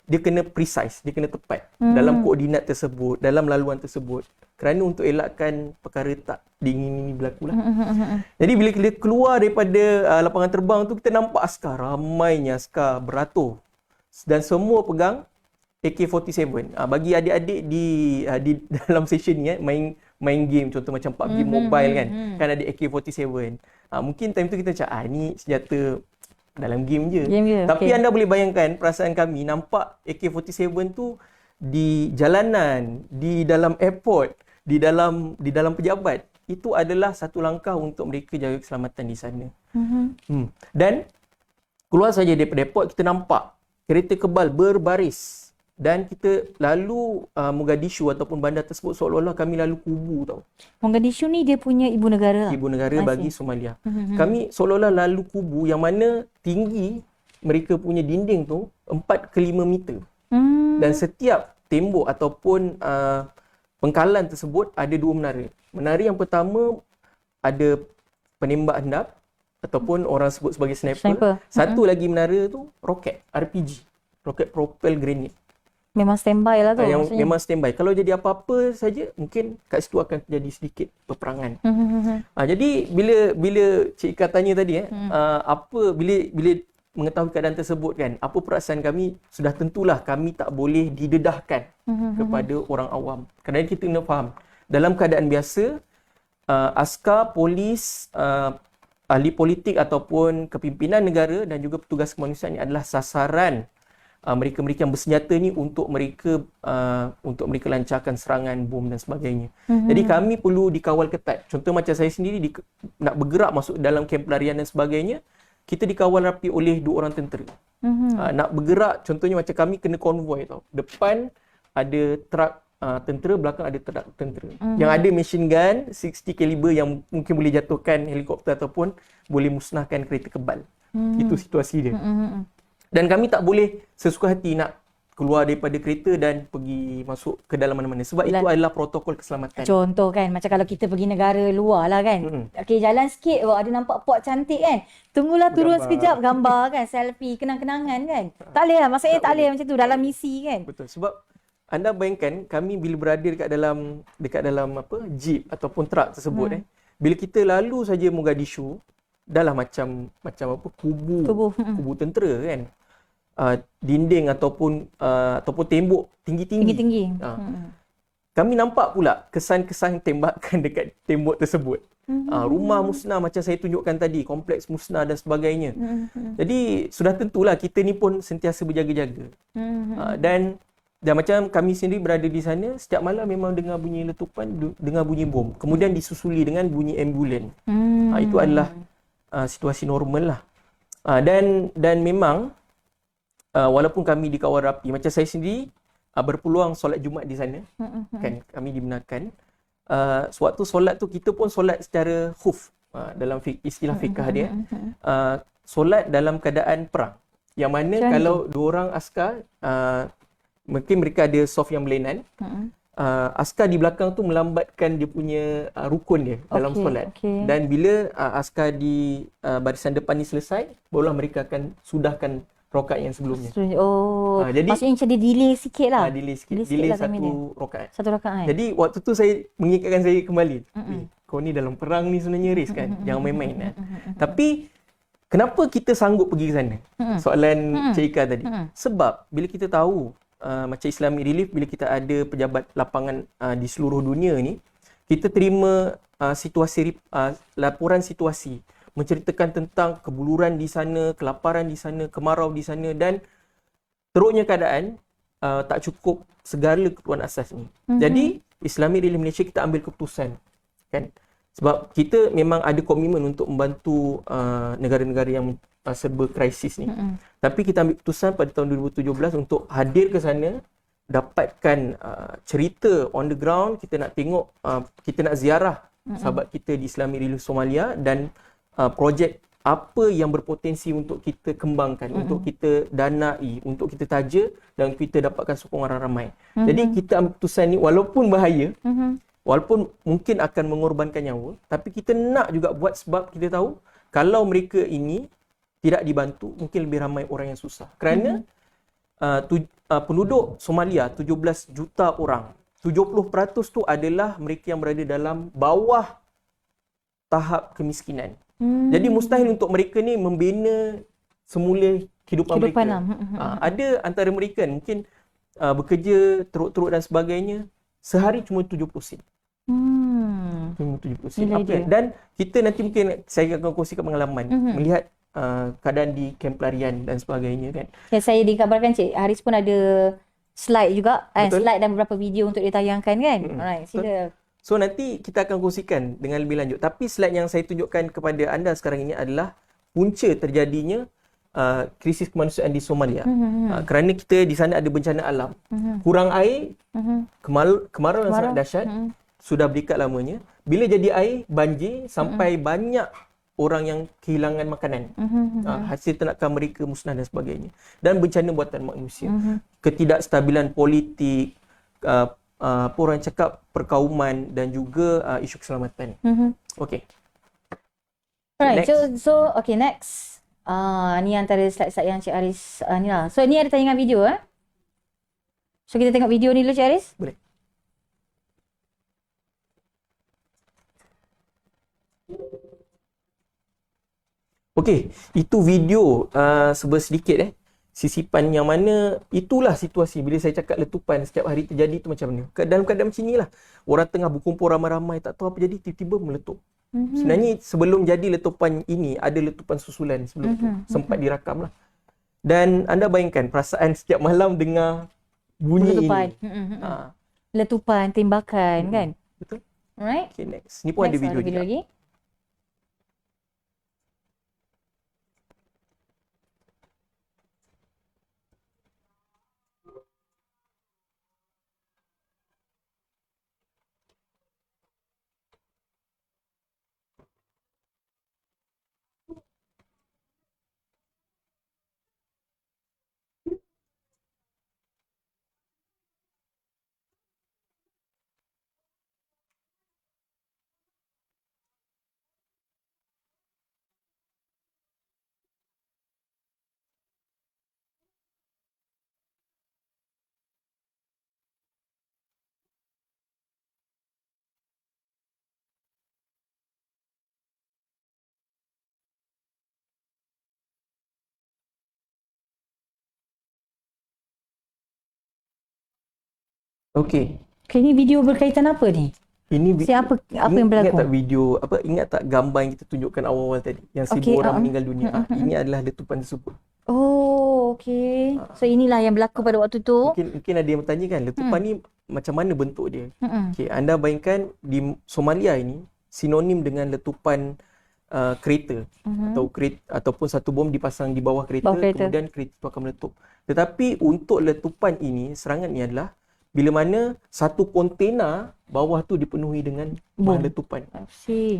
dia kena precise, dia kena tepat dalam koordinat tersebut, dalam laluan tersebut, kerana untuk elakkan perkara tak diingini berlaku lah. Jadi bila kita keluar daripada lapangan terbang tu, kita nampak askar, ramainya askar beratur dan semua pegang AK-47. Bagi adik-adik di dalam session ni main game contoh macam PUBG Mobile kan ada AK-47. Mungkin time tu kita cakap ni senjata dalam game je. Tapi anda boleh bayangkan perasaan kami nampak AK-47 tu di jalanan, di dalam airport, di dalam pejabat. Itu adalah satu langkah untuk mereka jaga keselamatan di sana. Dan keluar saja daripada airport, kita nampak kereta kebal berbaris. Dan kita lalu Mogadishu ataupun bandar tersebut seolah-olah kami lalu kubu tau. Mogadishu ni dia punya ibu negara. Ibu negara bagi Somalia. Kami seolah-olah lalu kubu yang mana tinggi mereka punya dinding tu 4 ke 5 meter. Dan setiap tembok ataupun pengkalan tersebut ada 2 menara. Menara yang pertama ada penembak hendap ataupun orang sebut sebagai sniper. Satu lagi menara tu roket RPG. Roket propel grenade. Memang standby lah tu. Memang standby. Kalau jadi apa-apa saja, mungkin kat situ akan terjadi sedikit peperangan. Jadi bila Cik Ika tanya tadi, bila mengetahui keadaan tersebut kan, apa perasaan kami? Sudah tentulah kami tak boleh didedahkan kepada orang awam. Kerana kita kena faham, dalam keadaan biasa, askar, polis, ahli politik ataupun kepimpinan negara dan juga petugas kemanusiaan ini adalah sasaran mereka-mereka yang bersenjata ni untuk mereka lancarkan serangan bom dan sebagainya. Jadi kami perlu dikawal ketat. Contoh macam saya sendiri nak bergerak masuk dalam kamp pelarian dan sebagainya, kita dikawal rapi oleh 2 orang tentera. Nak bergerak, contohnya macam kami kena konvoi tau. Depan ada truk tentera, belakang ada truk tentera. Yang ada machine gun 60 kaliber yang mungkin boleh jatuhkan helikopter ataupun boleh musnahkan kereta kebal. Itu situasi dia. Dan kami tak boleh sesuka hati nak keluar daripada kereta dan pergi masuk ke dalam mana-mana. Sebab itu adalah protokol keselamatan. Contoh kan, macam kalau kita pergi negara luar lah kan. Okey, jalan sikit, ada nampak port cantik kan. Tunggulah turun sekejap, gambar kan, selfie, kenang-kenangan kan. Tak boleh lah, maksudnya tak boleh macam tu dalam misi kan. Betul, sebab anda bayangkan kami bila berada dekat dalam jeep ataupun truk tersebut bila kita lalu saja Mogadishu, dahlah macam kubu tentera kan. Dinding ataupun tembok tinggi-tinggi. Kami nampak pula kesan-kesan tembakan dekat tembok tersebut. Rumah musnah macam saya tunjukkan tadi, kompleks musnah dan sebagainya. Jadi sudah tentulah kita ni pun sentiasa berjaga-jaga. Dan macam kami sendiri berada di sana, setiap malam memang dengar bunyi letupan, dengar bunyi bom. Kemudian disusuli dengan bunyi ambulan. Itu adalah situasi normal lah. Dan memang walaupun kami dikawal rapi, macam saya sendiri berpeluang solat Jumaat di sana, kan kami dibenarkan. Sewaktu solat tu kita pun solat secara khuf, dalam istilah fiqh dia. Solat dalam keadaan perang. Yang mana kalau 2 orang askar, mungkin mereka ada soft yang berlainan. Askar di belakang tu melambatkan dia punya rukun dia dalam solat. Dan bila askar di barisan depan ni selesai, barulah mereka akan sudahkan rokaat yang sebelumnya. Jadi maksudnya macam dia delay sikit lah. Delay lah 1 rokaat. 1 rakaat. Jadi waktu tu saya mengingatkan saya kembali. Kau ni dalam perang ni sebenarnya risk kan. Jangan main-main. Tapi kenapa kita sanggup pergi ke sana? Soalan Cik Ika tadi. Sebab bila kita tahu macam Islamic Relief, bila kita ada pejabat lapangan di seluruh dunia ni, kita terima laporan situasi menceritakan tentang kebuluran di sana, kelaparan di sana, kemarau di sana, dan teruknya keadaan, tak cukup segala keperluan asas ni. Jadi Islamic Relief Malaysia kita ambil keputusan, kan? Sebab kita memang ada komitmen untuk membantu negara-negara yang serba krisis ni. Tapi kita ambil keputusan pada tahun 2017 untuk hadir ke sana, dapatkan cerita on the ground. Kita nak tengok, kita nak ziarah sahabat kita di Islamic Relief Somalia, dan projek apa yang berpotensi untuk kita kembangkan, untuk kita danai, untuk kita taja, dan kita dapatkan sokongan ramai. Jadi kita ambil keputusan ni walaupun bahaya, walaupun mungkin akan mengorbankan nyawa, tapi kita nak juga buat sebab kita tahu kalau mereka ini tidak dibantu, mungkin lebih ramai orang yang susah. Kerana penduduk Somalia 17 juta orang, 70% tu adalah mereka yang berada dalam bawah tahap kemiskinan. Jadi mustahil untuk mereka ni membina semula kehidupan mereka. Ada antara mereka mungkin bekerja teruk-teruk dan sebagainya, sehari cuma 70 sen. Cuma 70 sen. Dan kita nanti mungkin saya akan kongsikan pengalaman melihat keadaan di kamp pelarian dan sebagainya, kan. Ya, saya dikabarkan Cik Haris pun ada slide juga, slide dan beberapa video untuk ditayangkan, kan. Alright, sila. So nanti kita akan kongsikan dengan lebih lanjut. Tapi slide yang saya tunjukkan kepada anda sekarang ini adalah punca terjadinya krisis kemanusiaan di Somalia. Kerana kita di sana ada bencana alam, kurang air, kemarau yang sangat dahsyat, sudah berikat lamanya. Bila jadi air, banjir, sampai banyak orang yang kehilangan makanan. Hasil ternakan mereka musnah dan sebagainya. Dan bencana buatan manusia. Ketidakstabilan politik, apa orang cakap, perkauman, dan juga isu keselamatan. Okay. Alright, so okay, next. Ni antara slide-slide yang Cik Haris ni lah. So ni ada tayangan video So kita tengok video ni dulu, Cik Haris. Boleh. Okey, itu video sedikit sisipan yang mana itulah situasi bila saya cakap letupan setiap hari terjadi tu macam mana. Dalam keadaan macam inilah, orang tengah berkumpul ramai-ramai, tak tahu apa jadi, tiba-tiba meletup. Sebenarnya sebelum jadi letupan ini, ada letupan susulan sebelum tu. Sempat dirakam lah. Dan anda bayangkan perasaan setiap malam dengar bunyi letupan ini. Letupan, tembakan, kan? Betul. Alright. Okay, next. Ni pun ada video juga. Lagi. Okey. Okay, ni video berkaitan apa ni? Ini apa yang berlaku? Ingat tak video ingat tak gambar yang kita tunjukkan awal-awal tadi yang 1000 orang meninggal dunia. Ini adalah letupan tersebut. Oh, okey. So inilah yang berlaku pada waktu tu. Mungkin ada yang bertanya kan, letupan ni macam mana bentuk dia? Okey, anda bayangkan di Somalia ini sinonim dengan letupan kereta ataupun satu bom dipasang di bawah kereta, kemudian kereta itu akan meletup. Tetapi untuk letupan ini, serangan ini adalah bila mana satu kontena bawah tu dipenuhi dengan bahan letupan.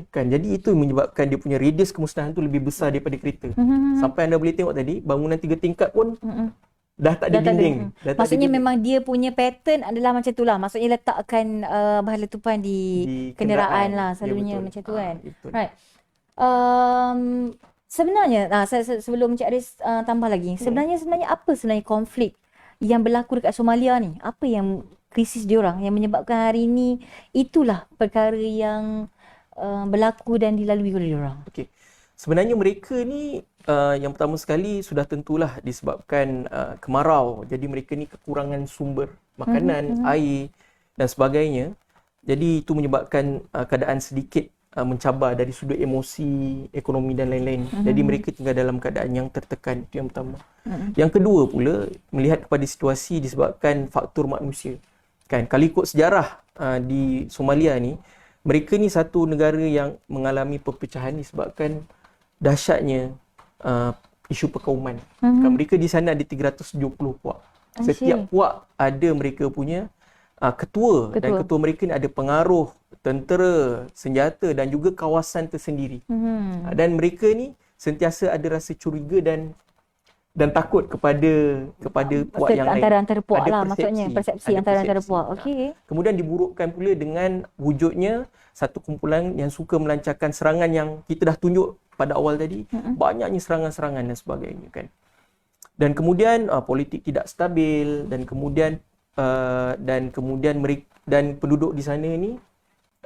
Kan, jadi itu menyebabkan dia punya radius kemusnahan tu lebih besar daripada kereta. Sampai anda boleh tengok tadi, bangunan 3 tingkat pun dah tak ada dinding. Maksudnya memang dia punya pattern adalah macam tu lah. Maksudnya letakkan bahan letupan di kenderaan lah selalunya, macam tu kan. Right. Sebenarnya sebelum Cik Haris tambah lagi, sebenarnya apa konflik yang berlaku dekat Somalia ni? Apa yang krisis diorang yang menyebabkan hari ini itulah perkara yang berlaku dan dilalui oleh diorang? Okey. Sebenarnya mereka ni yang pertama sekali sudah tentulah disebabkan kemarau. Jadi mereka ni kekurangan sumber makanan, air dan sebagainya. Jadi itu menyebabkan keadaan sedikit mencabar dari sudut emosi, ekonomi dan lain-lain. Jadi mereka tinggal dalam keadaan yang tertekan, itu yang pertama. Yang kedua pula, melihat kepada situasi disebabkan faktor manusia. Kan, kalau ikut sejarah di Somalia ni, mereka ni satu negara yang mengalami perpecahan disebabkan dahsyatnya isu perkauman. Kan, mereka di sana ada 370 puak. Setiap puak ada mereka punya ketua, dan ketua mereka ni ada pengaruh tentera, senjata dan juga kawasan tersendiri. Dan mereka ni sentiasa ada rasa curiga dan takut kepada puak yang lain. Antara puak Ada lah maksudnya, persepsi antara puak. Okey. Kemudian diburukkan pula dengan wujudnya satu kumpulan yang suka melancarkan serangan yang kita dah tunjuk pada awal tadi. Banyaknya serangan-serangan dan sebagainya kan. Dan kemudian politik tidak stabil, dan kemudian penduduk di sana ni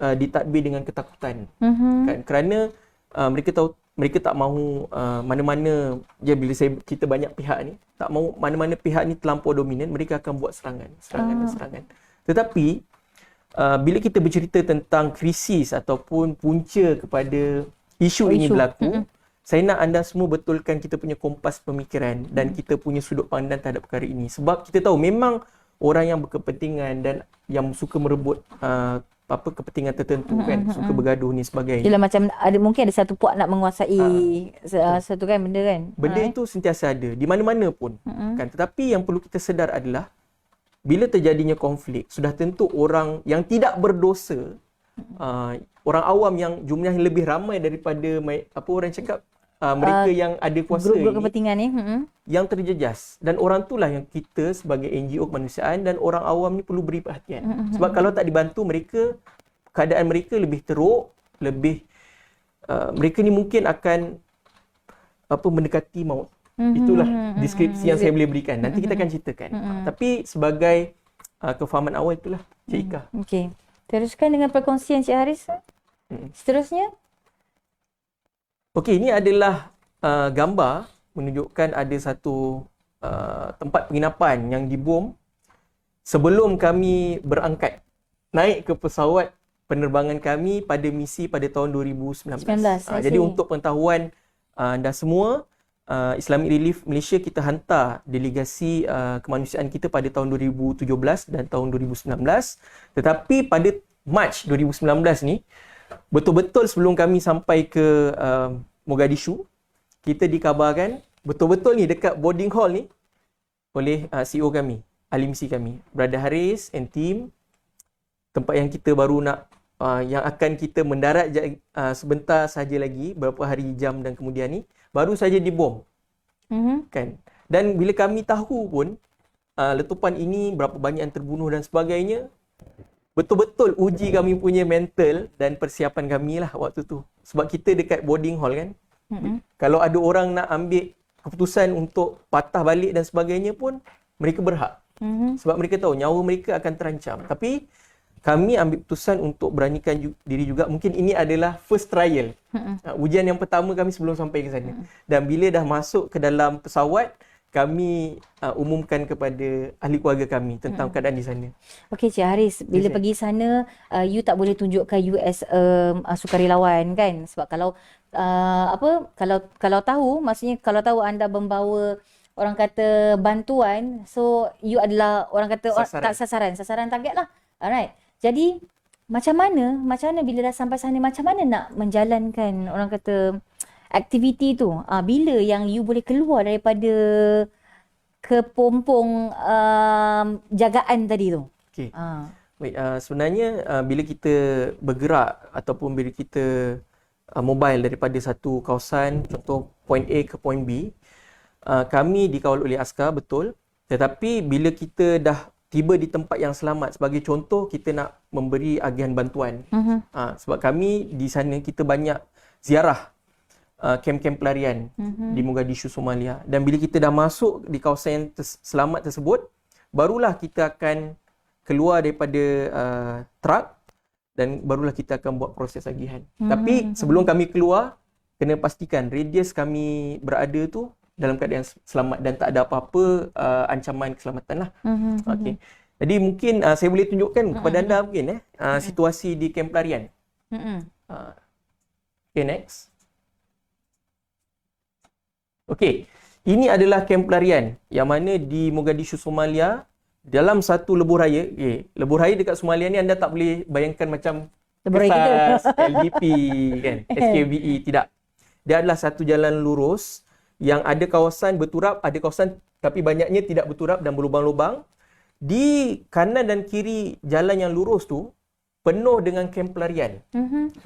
ditadbir dengan ketakutan. Kan, kerana mereka tak mahu mana-mana, bila kita banyak pihak ni, tak mahu mana-mana pihak ni terlampau dominan, mereka akan buat serangan. Tetapi bila kita bercerita tentang krisis ataupun punca kepada isu ini berlaku, saya nak anda semua betulkan kita punya kompas pemikiran dan kita punya sudut pandang terhadap perkara ini. Sebab kita tahu memang orang yang berkepentingan dan yang suka merebut kepentingan tertentu kan, suka bergaduh ni sebagainya. Yelah, macam mungkin ada satu puak nak menguasai satu kan benda kan. Benda itu sentiasa ada di mana-mana pun kan. Tetapi yang perlu kita sedar adalah bila terjadinya konflik, sudah tentu orang yang tidak berdosa, orang awam yang jumlahnya lebih ramai daripada orang cakap mereka yang ada kuasa grup-grup kepentingan ni yang terjejas, dan orang itulah yang kita sebagai NGO kemanusiaan dan orang awam ni perlu beri perhatian. Sebab kalau tak dibantu mereka, keadaan mereka lebih teruk, mereka ni mungkin akan mendekati maut. Itulah deskripsi yang saya boleh berikan. Nanti kita akan ceritakan. Tapi sebagai kefahaman awal itulah Cik Ika. Okey. Teruskan dengan perkongsian Cik Haris. Seterusnya. Okey, ini adalah gambar menunjukkan ada satu tempat penginapan yang dibom sebelum kami berangkat naik ke pesawat penerbangan kami pada misi pada tahun 2019. Jadi untuk pengetahuan anda semua, Islamic Relief Malaysia kita hantar delegasi kemanusiaan kita pada tahun 2017 dan tahun 2019. Tetapi pada Mac 2019 ni, betul-betul sebelum kami sampai ke Mogadishu, kita dikabarkan betul-betul ni dekat boarding hall ni oleh CEO kami, ahli misi kami, Brother Haris and team, tempat yang kita baru nak yang akan kita mendarat sebentar saja lagi, beberapa hari jam dan kemudian ni baru saja dibom. Kan? Dan bila kami tahu pun letupan ini berapa banyak yang terbunuh dan sebagainya, betul-betul uji kami punya mental dan persiapan kami lah waktu tu. Sebab kita dekat boarding hall kan. Kalau ada orang nak ambil keputusan untuk patah balik dan sebagainya pun, mereka berhak. Sebab mereka tahu nyawa mereka akan terancam. Tapi kami ambil keputusan untuk beranikan diri juga. Mungkin ini adalah first trial. Ujian yang pertama kami sebelum sampai ke sana. Dan bila dah masuk ke dalam pesawat, kami umumkan kepada ahli keluarga kami tentang keadaan di sana. Okey Cik Haris, bila pergi sana, you tak boleh tunjukkan you as sukarelawan kan? Sebab kalau kalau tahu, maksudnya kalau tahu anda membawa orang kata bantuan, so you adalah orang kata sasaran target lah. Alright. Jadi macam mana bila dah sampai sana, macam mana nak menjalankan orang kata aktiviti tu? Bila yang you boleh keluar daripada kepompong jagaan tadi tu? Okey. Baik, sebenarnya bila kita bergerak ataupun bila kita mobile daripada satu kawasan, contoh point A ke point B, kami dikawal oleh askar, betul. Tetapi bila kita dah tiba di tempat yang selamat, sebagai contoh kita nak memberi agihan bantuan. Sebab kami di sana kita banyak ziarah kem-kem pelarian di Mogadishu, Somalia. Dan bila kita dah masuk di kawasan yang selamat tersebut, barulah kita akan keluar daripada truk dan barulah kita akan buat proses agihan. Tapi sebelum kami keluar, kena pastikan radius kami berada tu dalam keadaan selamat dan tak ada apa-apa ancaman keselamatan lah. Okey. Jadi mungkin saya boleh tunjukkan kepada anda mungkin situasi di kem pelarian. Okay, next. Okay, ini adalah kem pelarian yang mana di Mogadishu, Somalia, dalam satu lebuh raya. Okay, lebuh raya dekat Somalia ni anda tak boleh bayangkan macam Lebuh raya kita. kertas, LDP, kan, SKBE, tidak. Dia adalah satu jalan lurus yang ada kawasan berturap, ada kawasan tapi banyaknya tidak berturap dan berlubang-lubang. Di kanan dan kiri jalan yang lurus tu penuh dengan kem pelarian. 500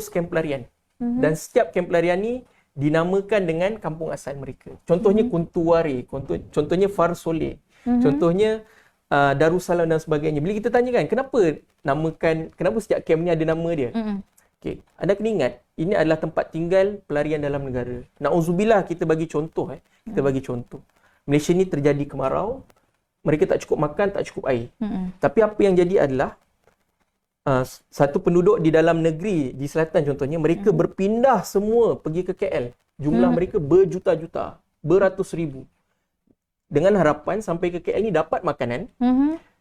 kem pelarian. Dan setiap kem pelarian ni dinamakan dengan kampung asal mereka. Contohnya Kuntuwari, contohnya Farsole, contohnya Darussalam dan sebagainya. Bila kita tanya kan, kenapa setiap kem ni ada nama dia? Okay. Anda kena ingat, ini adalah tempat tinggal pelarian dalam negara. Na'udzubillah, kita bagi contoh. Kita bagi contoh. Malaysia ni terjadi kemarau, mereka tak cukup makan, tak cukup air. Tapi apa yang jadi adalah, satu penduduk di dalam negeri, di selatan contohnya, mereka berpindah semua pergi ke KL. Jumlah mereka berjuta-juta, beratus ribu. Dengan harapan sampai ke KL ni dapat makanan,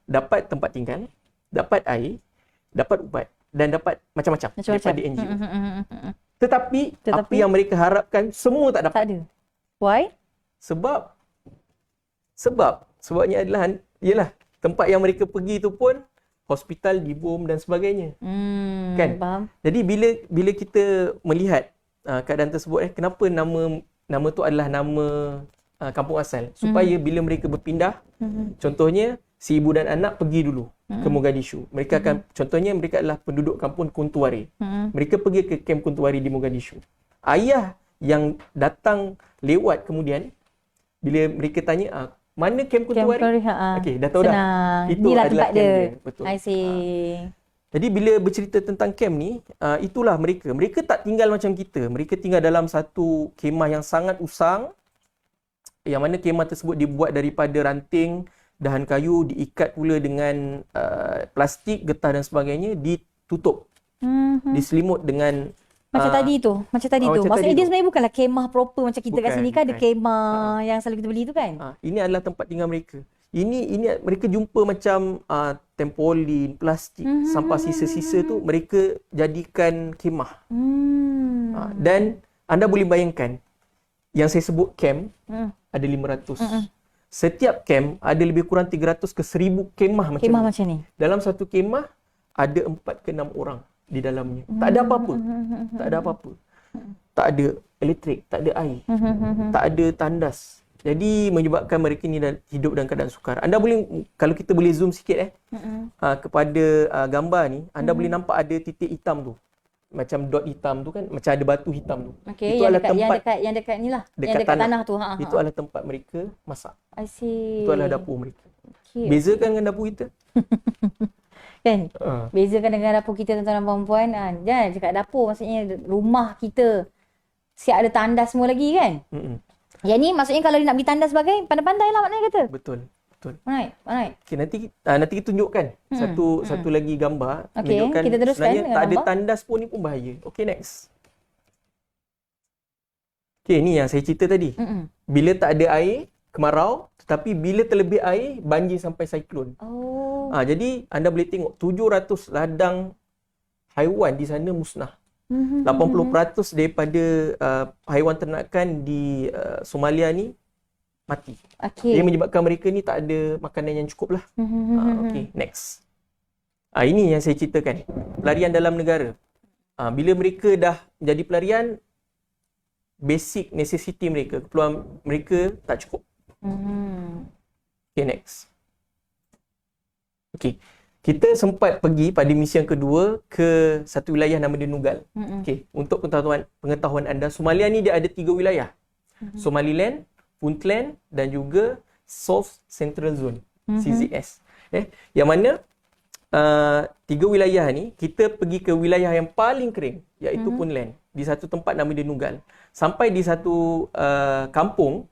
dapat tempat tinggal, dapat air, dapat ubat dan dapat macam-macam daripada NGO. Tetapi apa yang mereka harapkan semua tak dapat. Tak ada. Why? Sebabnya adalah ialah tempat yang mereka pergi tu pun hospital dibom dan sebagainya. Kan? Faham. Jadi bila kita melihat keadaan tersebut, kenapa nama tu adalah nama kampung asal, supaya bila mereka berpindah, contohnya si ibu dan anak pergi dulu ke Mogadishu. Mereka akan, contohnya mereka adalah penduduk kampung Kuntuwari. Mereka pergi ke kem Kuntuwari di Mogadishu. Ayah yang datang lewat kemudian, bila mereka tanya, mana kem Kuntuwari? Okey, dah tahu senang. dah. Itu Inilah adalah tempat kem dia. dia. Betul. I see. Jadi bila bercerita tentang kem ni, itulah mereka. Mereka tak tinggal macam kita. Mereka tinggal dalam satu kemah yang sangat usang, yang mana kemah tersebut dibuat daripada ranting, dahan kayu, diikat pula dengan plastik, getah dan sebagainya, ditutup. Diselimut dengan Macam tadi tu. Maksudnya dia sebenarnya bukanlah kemah proper macam kita kat sini kan, ada kemah yang selalu kita beli tu kan. Ini adalah tempat tinggal mereka. Ini mereka jumpa macam tempolin, plastik, sampah sisa-sisa tu mereka jadikan kemah. Dan anda boleh bayangkan, yang saya sebut kem ada 500. Setiap kem ada lebih kurang 300 ke 1000 kemah macam ni. Dalam satu kemah ada 4 ke 6 orang di dalamnya. Tak ada apa-apa. Tak ada elektrik, tak ada air, tak ada tandas. Jadi menyebabkan mereka ni hidup dalam keadaan sukar. Anda boleh, kalau kita boleh zoom sikit kepada gambar ni, anda boleh nampak ada titik hitam tu. Macam dot hitam tu kan, macam ada batu hitam tu. Itu adalah tempat yang dekat ni lah, yang dekat tanah tu. Itu adalah tempat mereka masak. I see. Itu adalah dapur mereka. Bezakan dengan dapur kita? Kan? Bezakan dengan dapur kita, tuan-tuan dan puan-puan. Jangan cakap dapur, maksudnya rumah kita siap ada tandas semua lagi kan? Yang ni maksudnya kalau dia nak beli tandas sebagai, pandai-pandai lah maknanya kata. Betul. Alright. Okay, nanti kita tunjukkan satu lagi gambar. Okay, kita teruskan sebenarnya dengan tak ada gambar. tandas pun ni pun bahaya. Okay, next. Okay, ni yang saya cerita tadi. Bila tak ada air, kemarau, tetapi bila terlebih air, banjir sampai siklon. Jadi anda boleh tengok 700 ladang haiwan di sana musnah. 80% daripada haiwan ternakan di Somalia ni mati. Dia menyebabkan mereka ni tak ada makanan yang cukup lah. Okay, next. Ini yang saya ceritakan. Pelarian dalam negara. Bila mereka dah jadi pelarian, basic necessity mereka, keperluan mereka tak cukup. Okay, next. Okay. Kita sempat pergi pada misi yang kedua ke satu wilayah nama dia Nugal. Okay. Untuk pengetahuan anda, Somalia ni dia ada 3 wilayah. Somaliland, Puntland dan juga South Central Zone, CZS. Yang mana 3 wilayah ni, kita pergi ke wilayah yang paling kering, iaitu Puntland, di satu tempat nama dia Nugal. Sampai di satu kampung,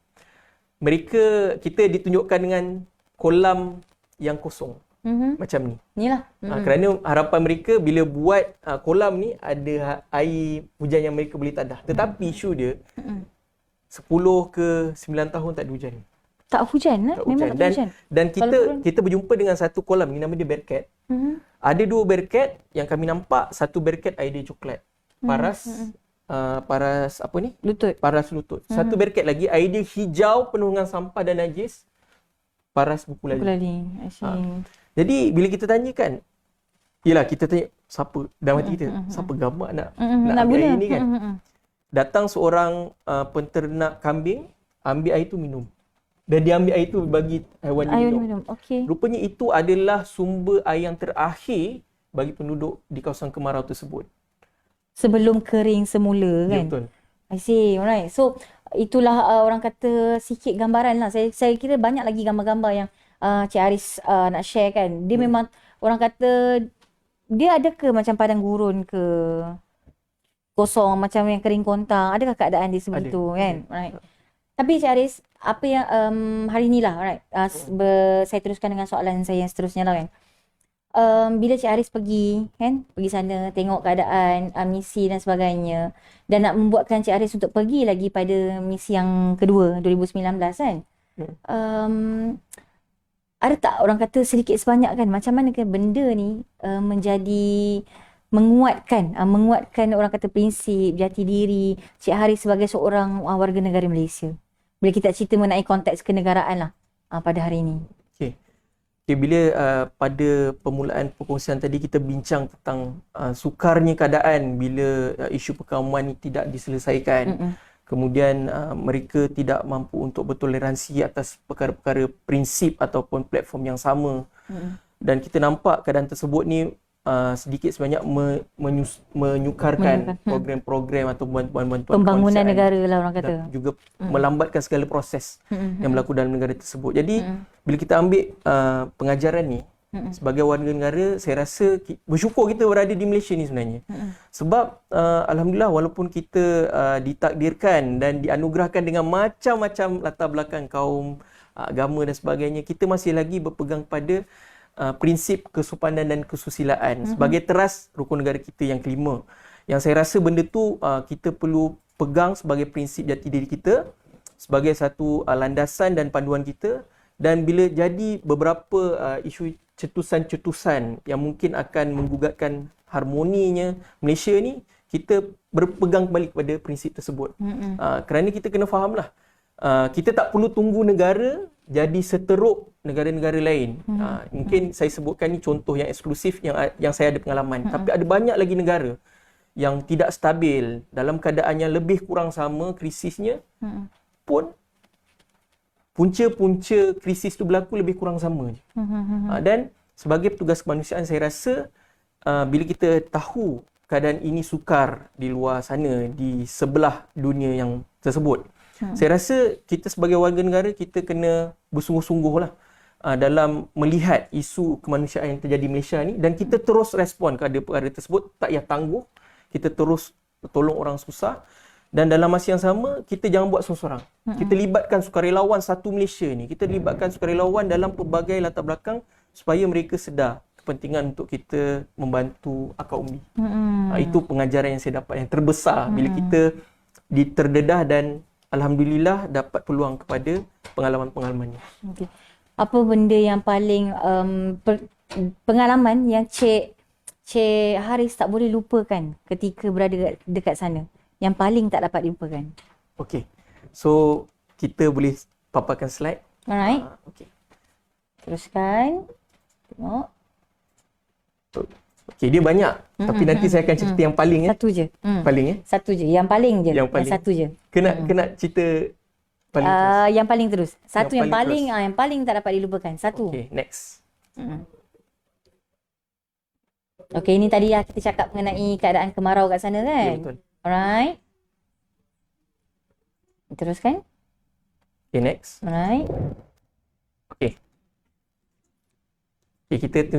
kita ditunjukkan dengan kolam yang kosong. Macam ni. Inilah. Kerana harapan mereka bila buat kolam ni ada air hujan yang mereka boleh tadah. Tetapi isu dia 10 ke 9 tahun tak ada hujan. Tak hujan lah? Memang tak hujan. Dan kita berjumpa dengan satu kolam ni nama dia Bearcat. Ada 2 Bearcat yang kami nampak, satu Bearcat air dia coklat. paras paras apa ni? Lutut. Paras lutut. Satu berikat lagi, idea hijau penuh dengan sampah dan najis, paras buku lali. Kulali. I see. Jadi bila kita tanya kan, yelah kita tanya siapa dalam hati kita, siapa gambar nak ambil guna. air ni kan. Datang seorang penternak kambing, ambil air tu minum. Dan dia ambil air tu bagi haiwan ni Air minum. minum. Okey. Rupanya itu adalah sumber air yang terakhir bagi penduduk di kawasan kemarau tersebut. Sebelum kering semula Ya, kan. betul. I see. Alright. So itulah orang kata sikit gambaran lah. Saya kira banyak lagi gambar-gambar yang Cik Aris nak share kan. Dia memang orang kata dia ada ke macam padang gurun ke kosong macam yang kering kontang. Adakah keadaan di sebelah Ada. tu kan? Right. Tapi Cik Aris, apa yang hari ni lah, right? Saya teruskan dengan soalan saya yang seterusnya lah kan. Bila Cik Aris pergi kan, pergi sana tengok keadaan misi dan sebagainya dan nak membuatkan Cik Aris untuk pergi lagi pada misi yang kedua 2019 kan. Ada tak orang kata sedikit sebanyak kan macam mana kan benda ni menjadi menguatkan orang kata prinsip jati diri Cik Haris sebagai seorang warga negara Malaysia. Bila kita cerita mengenai konteks kenegaraan lah pada hari ini. Okay, bila pada permulaan perkongsian tadi kita bincang tentang sukarnya keadaan bila isu perkauman ni tidak diselesaikan. Kemudian mereka tidak mampu untuk bertoleransi atas perkara-perkara prinsip ataupun platform yang sama. Dan kita nampak keadaan tersebut ni sedikit sebanyak menyukarkan program-program atau bantuan-bantuan pembangunan negara lah orang kata. Dan juga melambatkan segala proses yang berlaku dalam negara tersebut. Jadi bila kita ambil pengajaran ni sebagai warga negara, saya rasa bersyukur kita berada di Malaysia ni sebenarnya. Sebab alhamdulillah walaupun kita ditakdirkan dan dianugerahkan dengan macam-macam latar belakang kaum, agama dan sebagainya, kita masih lagi berpegang pada prinsip kesopanan dan kesusilaan sebagai teras rukun negara kita yang kelima. Yang saya rasa benda tu kita perlu pegang sebagai prinsip jati diri kita, sebagai satu landasan dan panduan kita. Dan bila jadi beberapa isu cetusan-cetusan yang mungkin akan menggugatkan harmoninya Malaysia ni, kita berpegang kembali kepada prinsip tersebut. Kerana kita kena fahamlah, kita tak perlu tunggu negara jadi seteruk negara-negara lain. Mungkin saya sebutkan ni contoh yang eksklusif yang saya ada pengalaman. Tapi ada banyak lagi negara yang tidak stabil, dalam keadaan yang lebih kurang sama krisisnya, pun punca-punca krisis tu berlaku lebih kurang sama je. Dan sebagai petugas kemanusiaan, saya rasa bila kita tahu keadaan ini sukar di luar sana, di sebelah dunia yang tersebut, saya rasa kita sebagai warga negara, kita kena bersungguh-sungguh lah dalam melihat isu kemanusiaan yang terjadi di Malaysia ni, dan kita terus respon kepada perkara tersebut, tak payah tangguh, kita terus tolong orang susah. Dan dalam masa yang sama, kita jangan buat seorang-seorang. Kita libatkan sukarelawan satu Malaysia ni, kita libatkan sukarelawan dalam pelbagai latar belakang supaya mereka sedar kepentingan untuk kita membantu akar umbi. Itu pengajaran yang saya dapat yang terbesar bila kita terdedah dan alhamdulillah dapat peluang kepada pengalaman-pengalaman ni. Okay. Apa benda yang paling pengalaman yang Cik Haris tak boleh lupakan ketika berada dekat sana? Yang paling tak dapat dilupakan. Okey. So kita boleh paparkan slide. Alright. Okey. Teruskan. Tengok. Okey, dia banyak. Tapi nanti saya akan cerita yang paling Satu je. Paling Satu je. Yang paling je. Yang paling. Satu je. Kena cerita paling terus. Yang paling terus. Satu yang paling paling yang paling tak dapat dilupakan. Satu. Okey, next. Okey, ini tadi kita cakap mengenai keadaan kemarau kat sana kan? Ya, betul. Alright. Teruskan. Okay, next. Alright. Okay. Okay,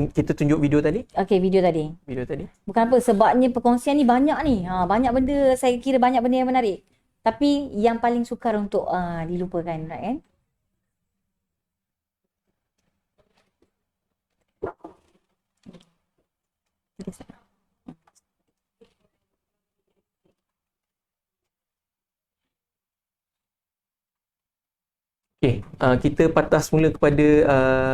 kita tunjuk video tadi. Okey, video tadi. Video tadi. Bukan apa, sebabnya perkongsian ni banyak ni. Banyak benda, saya kira banyak benda yang menarik. Tapi yang paling sukar untuk dilupakan, right kan? Okay, kita patah semula kepada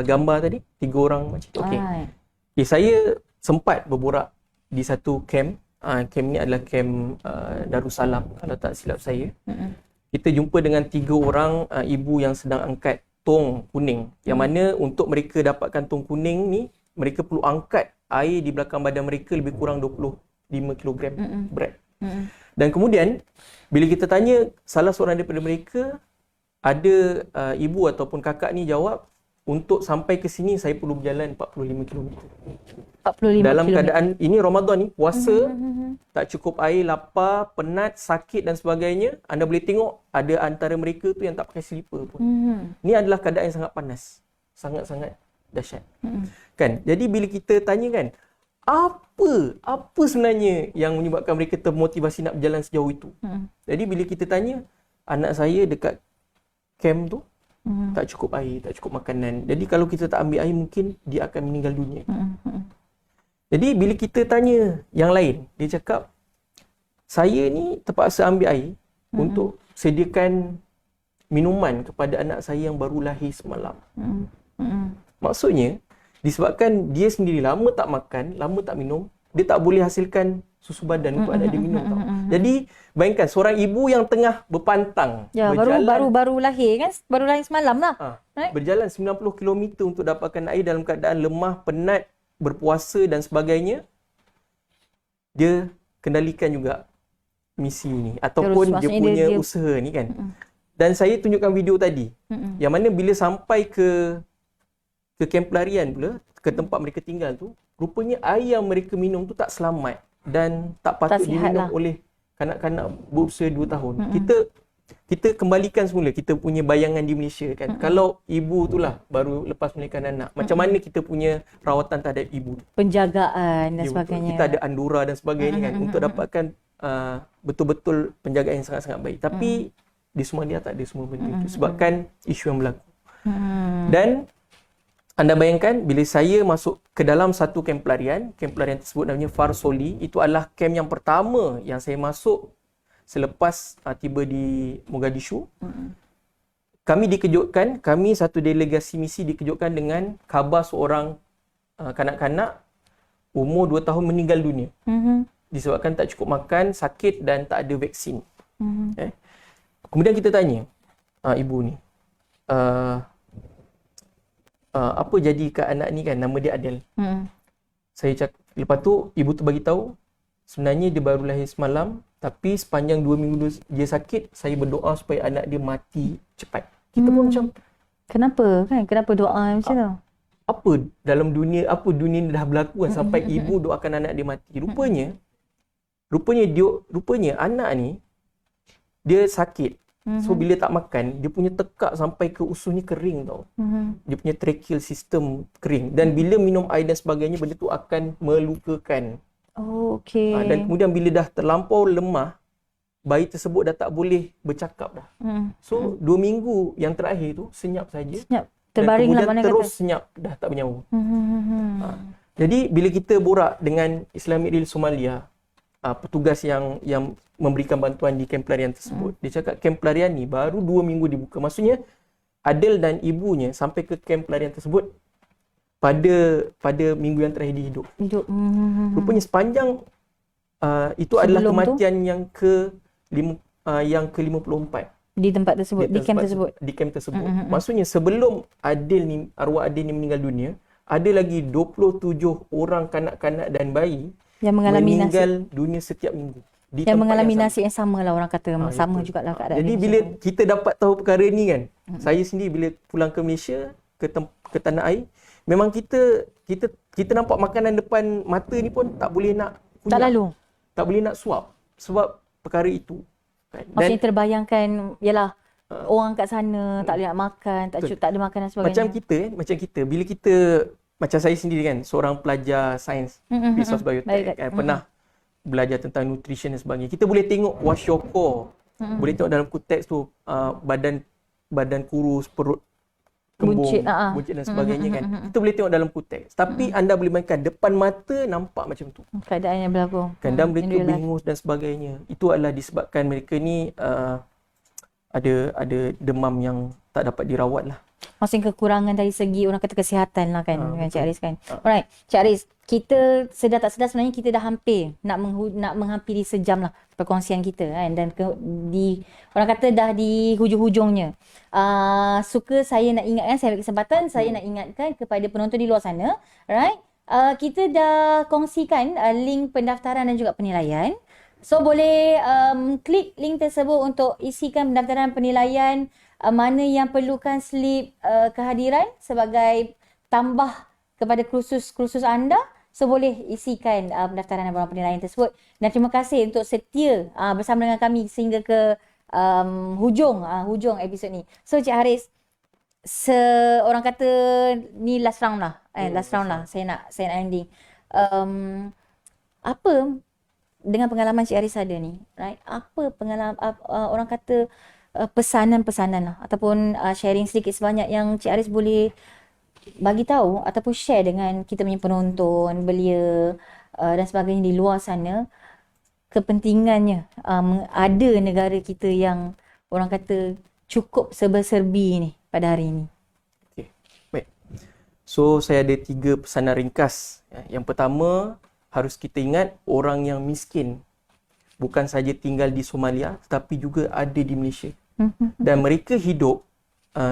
gambar tadi. 3 orang macam tu. Okay. Alright. Okay, saya sempat berborak di satu camp Kem ni adalah kem Darussalam kalau tak silap saya. Kita jumpa dengan 3 orang ibu yang sedang angkat tong kuning. Yang mana untuk mereka dapatkan tong kuning ni, mereka perlu angkat air di belakang badan mereka lebih kurang 25 kg berat. Dan kemudian bila kita tanya salah seorang daripada mereka, ada ibu ataupun kakak ni jawab, untuk sampai ke sini saya perlu berjalan 45 km. 45 Dalam kilometer. keadaan ini Ramadan ni, puasa, tak cukup air, lapar, penat, sakit dan sebagainya. Anda boleh tengok ada antara mereka tu yang tak pakai slipper pun. Ni adalah keadaan yang sangat panas. Sangat-sangat dahsyat. Kan? Jadi bila kita tanya kan, apa sebenarnya yang menyebabkan mereka termotivasi nak berjalan sejauh itu? Jadi bila kita tanya, anak saya dekat camp tu, tak cukup air, tak cukup makanan. Jadi kalau kita tak ambil air, mungkin dia akan meninggal dunia. Jadi bila kita tanya yang lain, dia cakap, saya ni terpaksa ambil air untuk sediakan minuman kepada anak saya yang baru lahir semalam. Maksudnya, disebabkan dia sendiri lama tak makan, lama tak minum, dia tak boleh hasilkan susu badan untuk anak dia minum tau. Jadi bayangkan seorang ibu yang tengah berpantang Baru lahir kan? Baru lahir semalam lah. Right? Berjalan 90 km untuk dapatkan air dalam keadaan lemah, penat, berpuasa dan sebagainya. Dia kendalikan juga misi ni ataupun dia punya usaha ni kan. Dan saya tunjukkan video tadi. Yang mana bila sampai ke kamp pelarian pula, ke tempat mereka tinggal tu, rupanya air yang mereka minum tu tak selamat dan tak patut diminum oleh kanak-kanak berusia 2 tahun. Kita kembalikan semula kita punya bayangan di Malaysia kan. Kalau ibu itulah baru lepas melahirkan anak, macam mana kita punya rawatan terhadap ibu? Penjagaan dan sebagainya. Kita ada andura dan sebagainya kan untuk dapatkan betul-betul penjagaan yang sangat-sangat baik. Tapi di Somalia tak ada semua benda itu sebabkan isu yang berlaku. Dan anda bayangkan bila saya masuk ke dalam satu kamp pelarian tersebut namanya Farsoli, itu adalah kamp yang pertama yang saya masuk selepas tiba di Mogadishu. Kami dikejutkan, kami satu delegasi misi dikejutkan dengan khabar seorang kanak-kanak umur 2 tahun meninggal dunia. Disebabkan tak cukup makan, sakit dan tak ada vaksin. Kemudian kita tanya ibu ni, apa jadi ke anak ni kan, nama dia Adel. Saya cakap, lepas tu ibu tu bagi tahu sebenarnya dia baru lahir semalam, tapi sepanjang 2 minggu dia sakit, saya berdoa supaya anak dia mati cepat. Kita pun macam, kenapa kan? Kenapa doa macam tu? Apa dalam dunia, apa dunia ni dah berlaku kan sampai ibu doakan anak dia mati. Rupanya anak ni dia sakit. So bila tak makan, dia punya tekak sampai ke usus ni kering tau. Dia punya tracheal system kering. Dan bila minum air dan sebagainya, benda tu akan melukakan. Oh, okey. Dan kemudian bila dah terlampau lemah, bayi tersebut dah tak boleh bercakap dah. So 2 minggu yang terakhir tu senyap saja. Senyap. Terbaring lah mana terus kata. senyap, dah tak bernyawa. Jadi bila kita borak dengan Islamic Relief Somalia, petugas yang memberikan bantuan di kamp pelarian tersebut, dia cakap kamp pelarian ni baru 2 minggu dibuka. Maksudnya Adel dan ibunya sampai ke kamp pelarian tersebut pada minggu yang terakhir dia hidup. Rupanya sepanjang itu adalah kematian yang ke-54 di tempat tersebut, di kamp tersebut. Di kamp tersebut. Maksudnya sebelum arwah Adel ni meninggal dunia, ada lagi 27 orang kanak-kanak dan bayi yang mengalami meninggal dunia setiap minggu. Yang mengalami nasib yang sama lah, orang kata sama jugalah keadaan. Jadi bila kita dapat tahu perkara ni kan, saya sendiri bila pulang ke Malaysia, ke tanah air, memang kita nampak makanan depan mata ni pun tak boleh nak kunyah, tak lalu. Tak boleh nak suap sebab perkara itu. Kan? Maksudnya terbayangkan ialah orang kat sana tak boleh nak makan, tak ada makanan sebagainya. Macam kita bila macam saya sendiri kan, seorang pelajar sains resource biotech kan, pernah belajar tentang nutrition dan sebagainya. Kita boleh tengok washiorkor. Boleh tengok dalam konteks tu badan kurus, perut kembung, buncit dan sebagainya kan. Kita boleh tengok dalam konteks. Tapi anda boleh bayangkan depan mata nampak macam tu. Keadaan yang berlaku. Dan mereka bingung dan sebagainya. Itu adalah disebabkan mereka ni ada demam yang tak dapat dirawat lah. Maksudnya kekurangan dari segi orang kata kesihatan lah kan, Cik Aris kan. Alright, Cik Aris, kita sedar tak sedar sebenarnya kita dah hampir nak menghampiri sejam lah perkongsian kita kan, dan orang kata dah di hujung-hujungnya. Suka saya nak ingatkan, saya ambil kesempatan saya nak ingatkan kepada penonton di luar sana, right? Kita dah kongsikan link pendaftaran dan juga penilaian. So boleh klik link tersebut untuk isikan pendaftaran penilaian, mana yang perlukan slip kehadiran sebagai tambah kepada kursus anda. So boleh isikan pendaftaran dan penilaian tersebut. Dan terima kasih untuk setia bersama dengan kami sehingga ke hujung episod ni. So Cik Haris, orang kata ni last round lah. Last round lah. Saya nak ending. Apa dengan pengalaman Cik Haris ada ni, right? Apa pengalaman orang kata pesanan-pesanan lah, ataupun sharing sedikit sebanyak yang Cik Haris boleh bagi tahu ataupun share dengan kita punya penonton, belia dan sebagainya di luar sana, kepentingannya ada negara kita yang orang kata cukup serba-serbi ni pada hari ini. Okay, baik. So saya ada 3 pesanan ringkas. Yang pertama, harus kita ingat orang yang miskin bukan saja tinggal di Somalia tetapi juga ada di Malaysia. Dan mereka hidup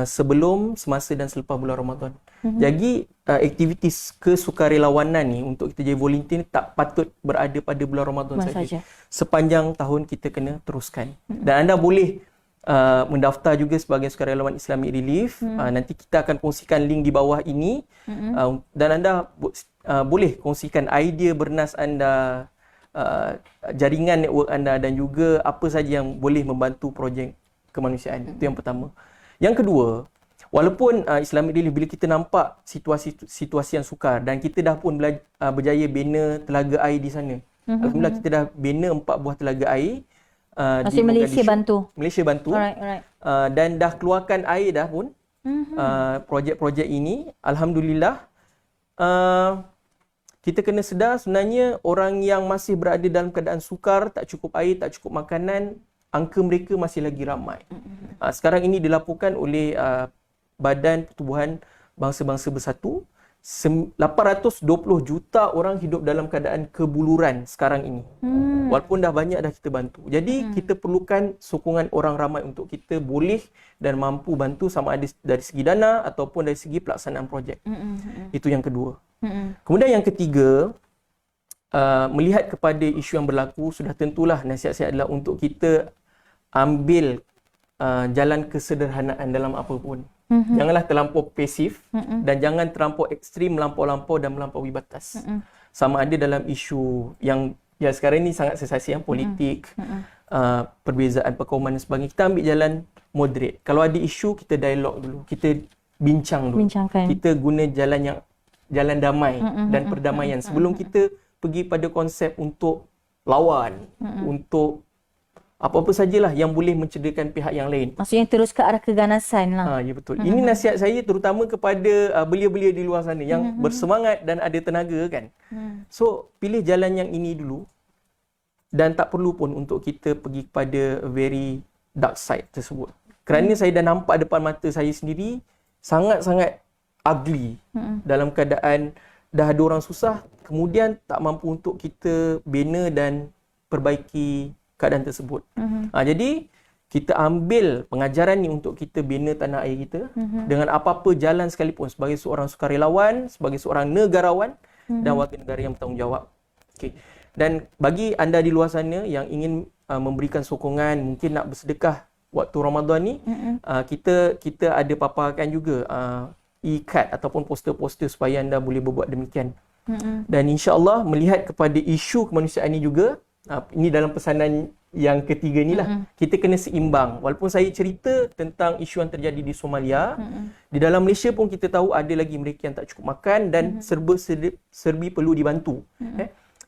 sebelum, semasa dan selepas bulan Ramadan. Jadi aktiviti kesukarelawanan ni untuk kita jadi volunteer ni tak patut berada pada bulan Ramadan saja. Sepanjang tahun kita kena teruskan. Dan anda boleh mendaftar juga sebagai sukarelawan Islamic Relief. Nanti kita akan kongsikan link di bawah ini. Dan anda boleh kongsikan idea bernas anda, jaringan network anda dan juga apa saja yang boleh membantu projek kemanusiaan. Itu yang pertama. Yang kedua, walaupun Islamic Relief, bila kita nampak situasi yang sukar dan kita dah pun berjaya bina telaga air di sana. Alhamdulillah kita dah bina 4 buah telaga air. Maksudnya Malaysia bantu. Alright. Dan dah keluarkan air dah pun. Projek-projek ini, alhamdulillah. Kita kena sedar sebenarnya orang yang masih berada dalam keadaan sukar, tak cukup air, tak cukup makanan, angka mereka masih lagi ramai. Sekarang ini dilaporkan oleh Badan Pertubuhan Bangsa-Bangsa Bersatu, 820 juta orang hidup dalam keadaan kebuluran sekarang ini. Walaupun dah banyak dah kita bantu. Jadi kita perlukan sokongan orang ramai untuk kita boleh dan mampu bantu, sama ada dari segi dana ataupun dari segi pelaksanaan projek. Itu yang kedua. Kemudian yang ketiga, melihat kepada isu yang berlaku, sudah tentulah nasihat saya adalah untuk kita ambil jalan kesederhanaan dalam apa pun. Janganlah terlampau pasif dan jangan terlampau ekstrim, melampau-lampau dan melampaui batas. Sama ada dalam isu yang sekarang ini sangat sensasi, yang politik, perbezaan perkauman dan sebagainya. Kita ambil jalan moderate. Kalau ada isu, kita dialog dulu. Kita bincang dulu. Kita guna jalan damai dan perdamaian sebelum kita pergi pada konsep untuk lawan, untuk apa-apa sajalah yang boleh mencederakan pihak yang lain. Maksudnya terus ke arah keganasan lah. Ya betul. Ini nasihat saya terutama kepada belia-belia di luar sana yang bersemangat dan ada tenaga kan. So pilih jalan yang ini dulu dan tak perlu pun untuk kita pergi kepada very dark side tersebut. Kerana saya dah nampak depan mata saya sendiri sangat-sangat ugly dalam keadaan dah ada orang susah, kemudian tak mampu untuk kita bina dan perbaiki keadaan tersebut. Jadi kita ambil pengajaran ni untuk kita bina tanah air kita dengan apa-apa jalan sekalipun, sebagai seorang sukarelawan, sebagai seorang negarawan dan warga negara yang bertanggungjawab. Okay. Dan bagi anda di luar sana yang ingin memberikan sokongan, mungkin nak bersedekah waktu Ramadan ni, kita ada paparkan juga e-card ataupun poster-poster supaya anda boleh berbuat demikian. Dan insya-Allah melihat kepada isu kemanusiaan ini juga, ini dalam pesanan yang ketiga ni lah, kita kena seimbang. Walaupun saya cerita tentang isu yang terjadi di Somalia, di dalam Malaysia pun kita tahu ada lagi mereka yang tak cukup makan dan serba-serbi perlu dibantu.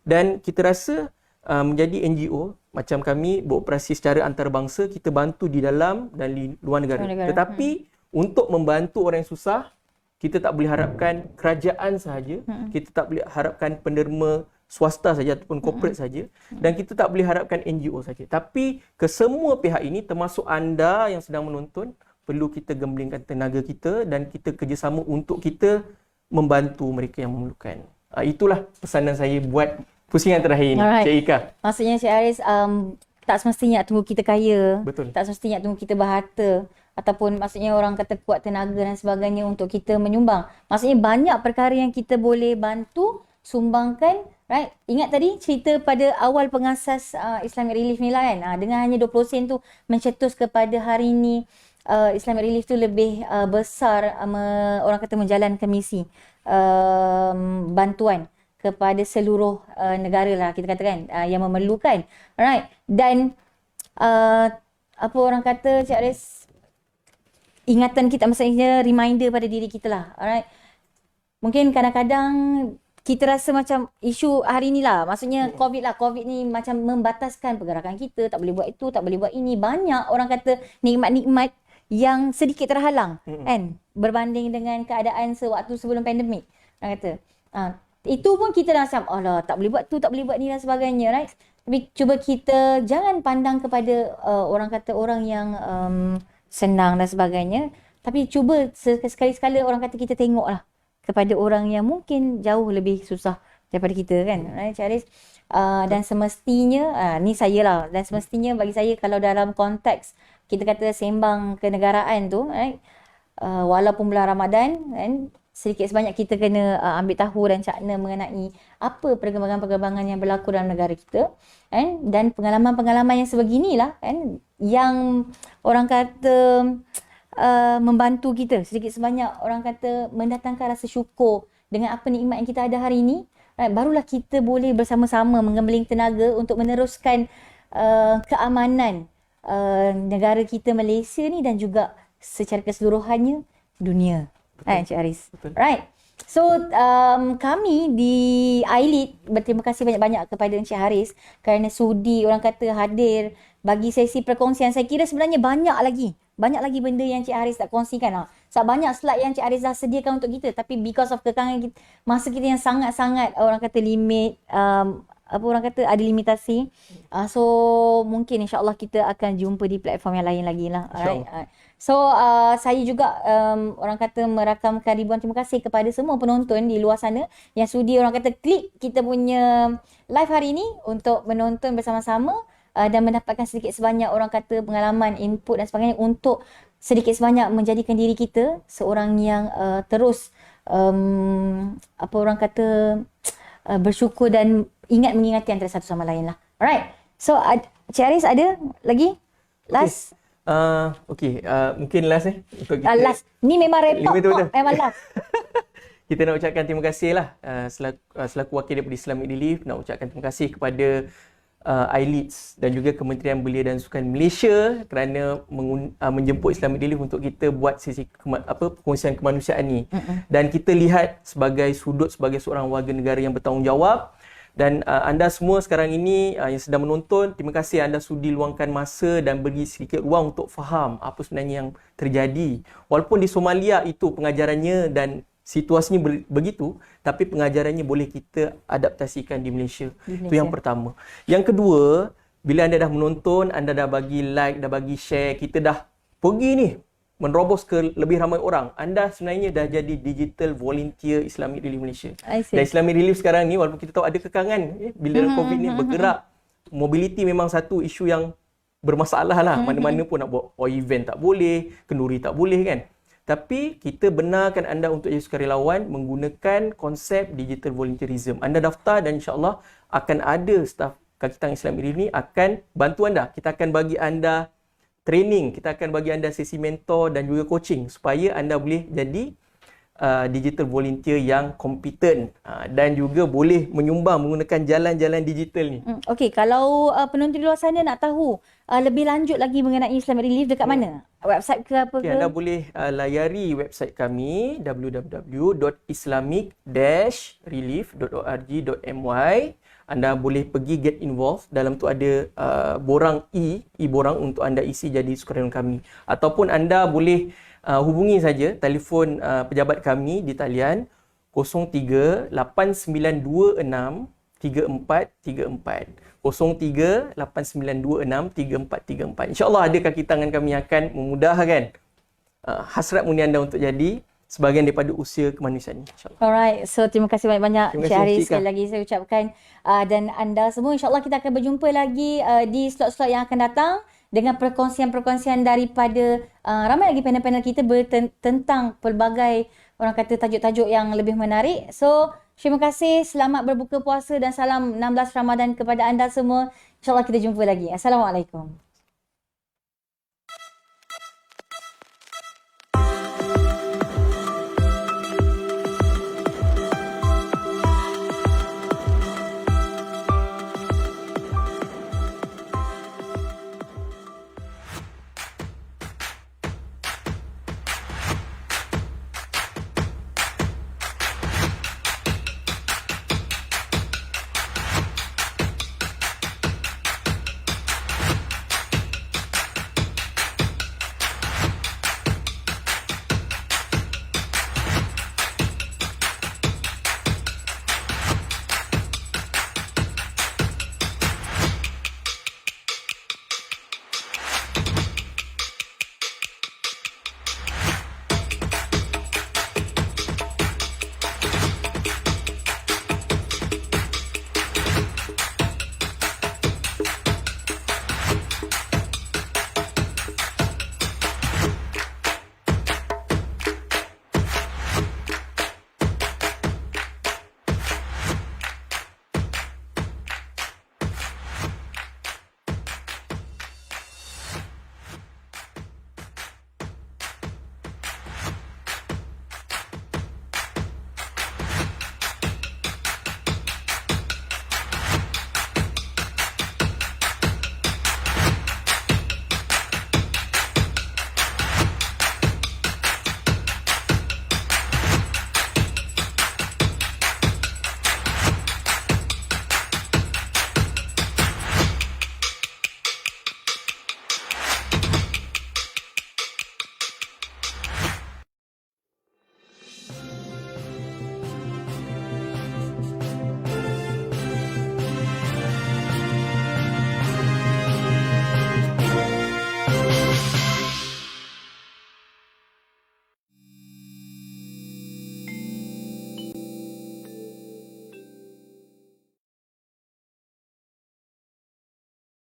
Dan kita rasa menjadi NGO macam kami beroperasi secara antarabangsa, kita bantu di dalam dan di luar negara. Tetapi untuk membantu orang yang susah, kita tak boleh harapkan kerajaan sahaja, kita tak boleh harapkan penerima swasta saja ataupun corporate saja, dan kita tak boleh harapkan NGO saja. Tapi kesemua pihak ini termasuk anda yang sedang menonton, perlu kita gemblengkan tenaga kita dan kita kerjasama untuk kita membantu mereka yang memerlukan. Itulah pesanan saya buat pusingan terakhir ini, Alright. Cik Ika. Maksudnya Cik Haris, tak semestinya nak tunggu kita kaya. Betul. Tak semestinya nak tunggu kita berharta. Ataupun maksudnya orang kata kuat tenaga dan sebagainya untuk kita menyumbang. Maksudnya banyak perkara yang kita boleh bantu, sumbangkan. Right? Ingat tadi cerita pada awal pengasas Islamic Relief ni lah kan. Dengan hanya 20 sen tu mencetus kepada hari ni Islamic Relief tu lebih besar orang kata menjalankan misi bantuan kepada seluruh negara lah kita katakan yang memerlukan. Alright. Dan apa orang kata Cik Aris, ingatan kita, maksudnya reminder pada diri kita lah. Alright. Mungkin kadang-kadang kita rasa macam isu hari ni lah, maksudnya COVID ni macam membataskan pergerakan kita, tak boleh buat itu, tak boleh buat ini. Banyak orang kata nikmat-nikmat yang sedikit terhalang kan, berbanding dengan keadaan sewaktu sebelum pandemik. Orang kata itu pun kita dah macam alah, tak boleh buat tu, tak boleh buat ni dan sebagainya, right? Tapi cuba kita jangan pandang kepada orang kata orang yang senang dan sebagainya, tapi cuba sekali-sekala orang kata kita tengoklah kepada orang yang mungkin jauh lebih susah daripada kita kan, right, Cik Haris? Dan semestinya, ni saya lah, dan semestinya bagi saya kalau dalam konteks kita kata sembang kenegaraan tu, right, walaupun bulan Ramadan kan, sedikit sebanyak kita kena ambil tahu dan cakna mengenai apa perkembangan-perkembangan yang berlaku dalam negara kita kan, dan pengalaman-pengalaman yang sebeginilah kan, yang orang kata membantu kita sedikit sebanyak, orang kata mendatangkan rasa syukur dengan apa nikmat yang kita ada hari ini, right, barulah kita boleh bersama-sama mengembeling tenaga untuk meneruskan keamanan negara kita Malaysia ni dan juga secara keseluruhannya dunia. Right, Cik Haris? Betul. Right. So, kami di iLead berterima kasih banyak-banyak kepada Encik Haris kerana sudi orang kata hadir bagi sesi perkongsian. Saya kira sebenarnya banyak lagi benda yang Encik Haris tak kongsikan lah. Sebab banyak slide yang Encik Haris dah sediakan untuk kita, tapi because of kekangan kita, masa kita yang sangat-sangat orang kata limit, apa orang kata ada limitasi. So mungkin insya-Allah kita akan jumpa di platform yang lain lagi lah. Alright. So saya juga orang kata merakamkan ribuan terima kasih kepada semua penonton di luar sana yang sudi orang kata klik kita punya live hari ini untuk menonton bersama-sama dan mendapatkan sedikit sebanyak orang kata pengalaman, input dan sebagainya untuk sedikit sebanyak menjadikan diri kita seorang yang terus apa orang kata bersyukur dan mengingati antara satu sama lain lah. Alright. So Cik Haris ada lagi? Last? Okay. Mungkin last untuk kita. Last. Ni memang repot kok. Memang last. Kita nak ucapkan terima kasih lah selaku wakil daripada Islamic Relief, nak ucapkan terima kasih kepada iLeads dan juga Kementerian Belia dan Sukan Malaysia kerana menjemput Islamic Relief untuk kita buat sesi perkongsian kemanusiaan ni. Dan kita lihat sebagai seorang warga negara yang bertanggungjawab. Dan anda semua sekarang ini yang sedang menonton, terima kasih anda sudi luangkan masa dan bagi sedikit ruang untuk faham apa sebenarnya yang terjadi. Walaupun di Somalia itu pengajarannya dan situasinya begitu, tapi pengajarannya boleh kita adaptasikan di Malaysia. Itu yang pertama. Yang kedua, bila anda dah menonton, anda dah bagi like, dah bagi share, kita dah pergi ni menerobos ke lebih ramai orang. Anda sebenarnya dah jadi digital volunteer Islamic Relief Malaysia. Dan Islamic Relief sekarang ni, walaupun kita tahu ada kekangan bila COVID ni bergerak, mobility memang satu isu yang bermasalah lah. Mana-mana pun nak buat event tak boleh, kenduri tak boleh kan. Tapi kita benarkan anda untuk jadi sukarelawan menggunakan konsep digital volunteerism. Anda daftar dan insya-Allah akan ada staf kaki tangan Islamic Relief ni akan bantu anda. Kita akan bagi anda training, kita akan bagi anda sesi mentor dan juga coaching supaya anda boleh jadi digital volunteer yang kompeten dan juga boleh menyumbang menggunakan jalan-jalan digital ni. Okey, kalau penonton di luar sana nak tahu lebih lanjut lagi mengenai Islamic Relief dekat mana? Website ke apa ke? Anda boleh layari website kami www.islamic-relief.org.my. Anda boleh pergi get involved. Dalam tu ada borang borang untuk anda isi jadi sukarelawan kami. Ataupun anda boleh hubungi saja telefon pejabat kami di talian 03 8926 3434. 03 8926 3434. InsyaAllah ada kaki tangan kami akan memudahkan hasrat mulia anda untuk jadi sebahagian daripada usia kemanusiaan ini, insyaAllah. Alright, so terima kasih banyak-banyak Terima Encik kasih, Haris. Encik Ika. Sekali lagi saya ucapkan dan anda semua insyaAllah kita akan berjumpa lagi di slot-slot yang akan datang dengan perkongsian-perkongsian daripada ramai lagi panel-panel kita tentang pelbagai orang kata tajuk-tajuk yang lebih menarik. So, terima kasih, selamat berbuka puasa dan salam 16 Ramadan kepada anda semua. InsyaAllah kita jumpa lagi. Assalamualaikum.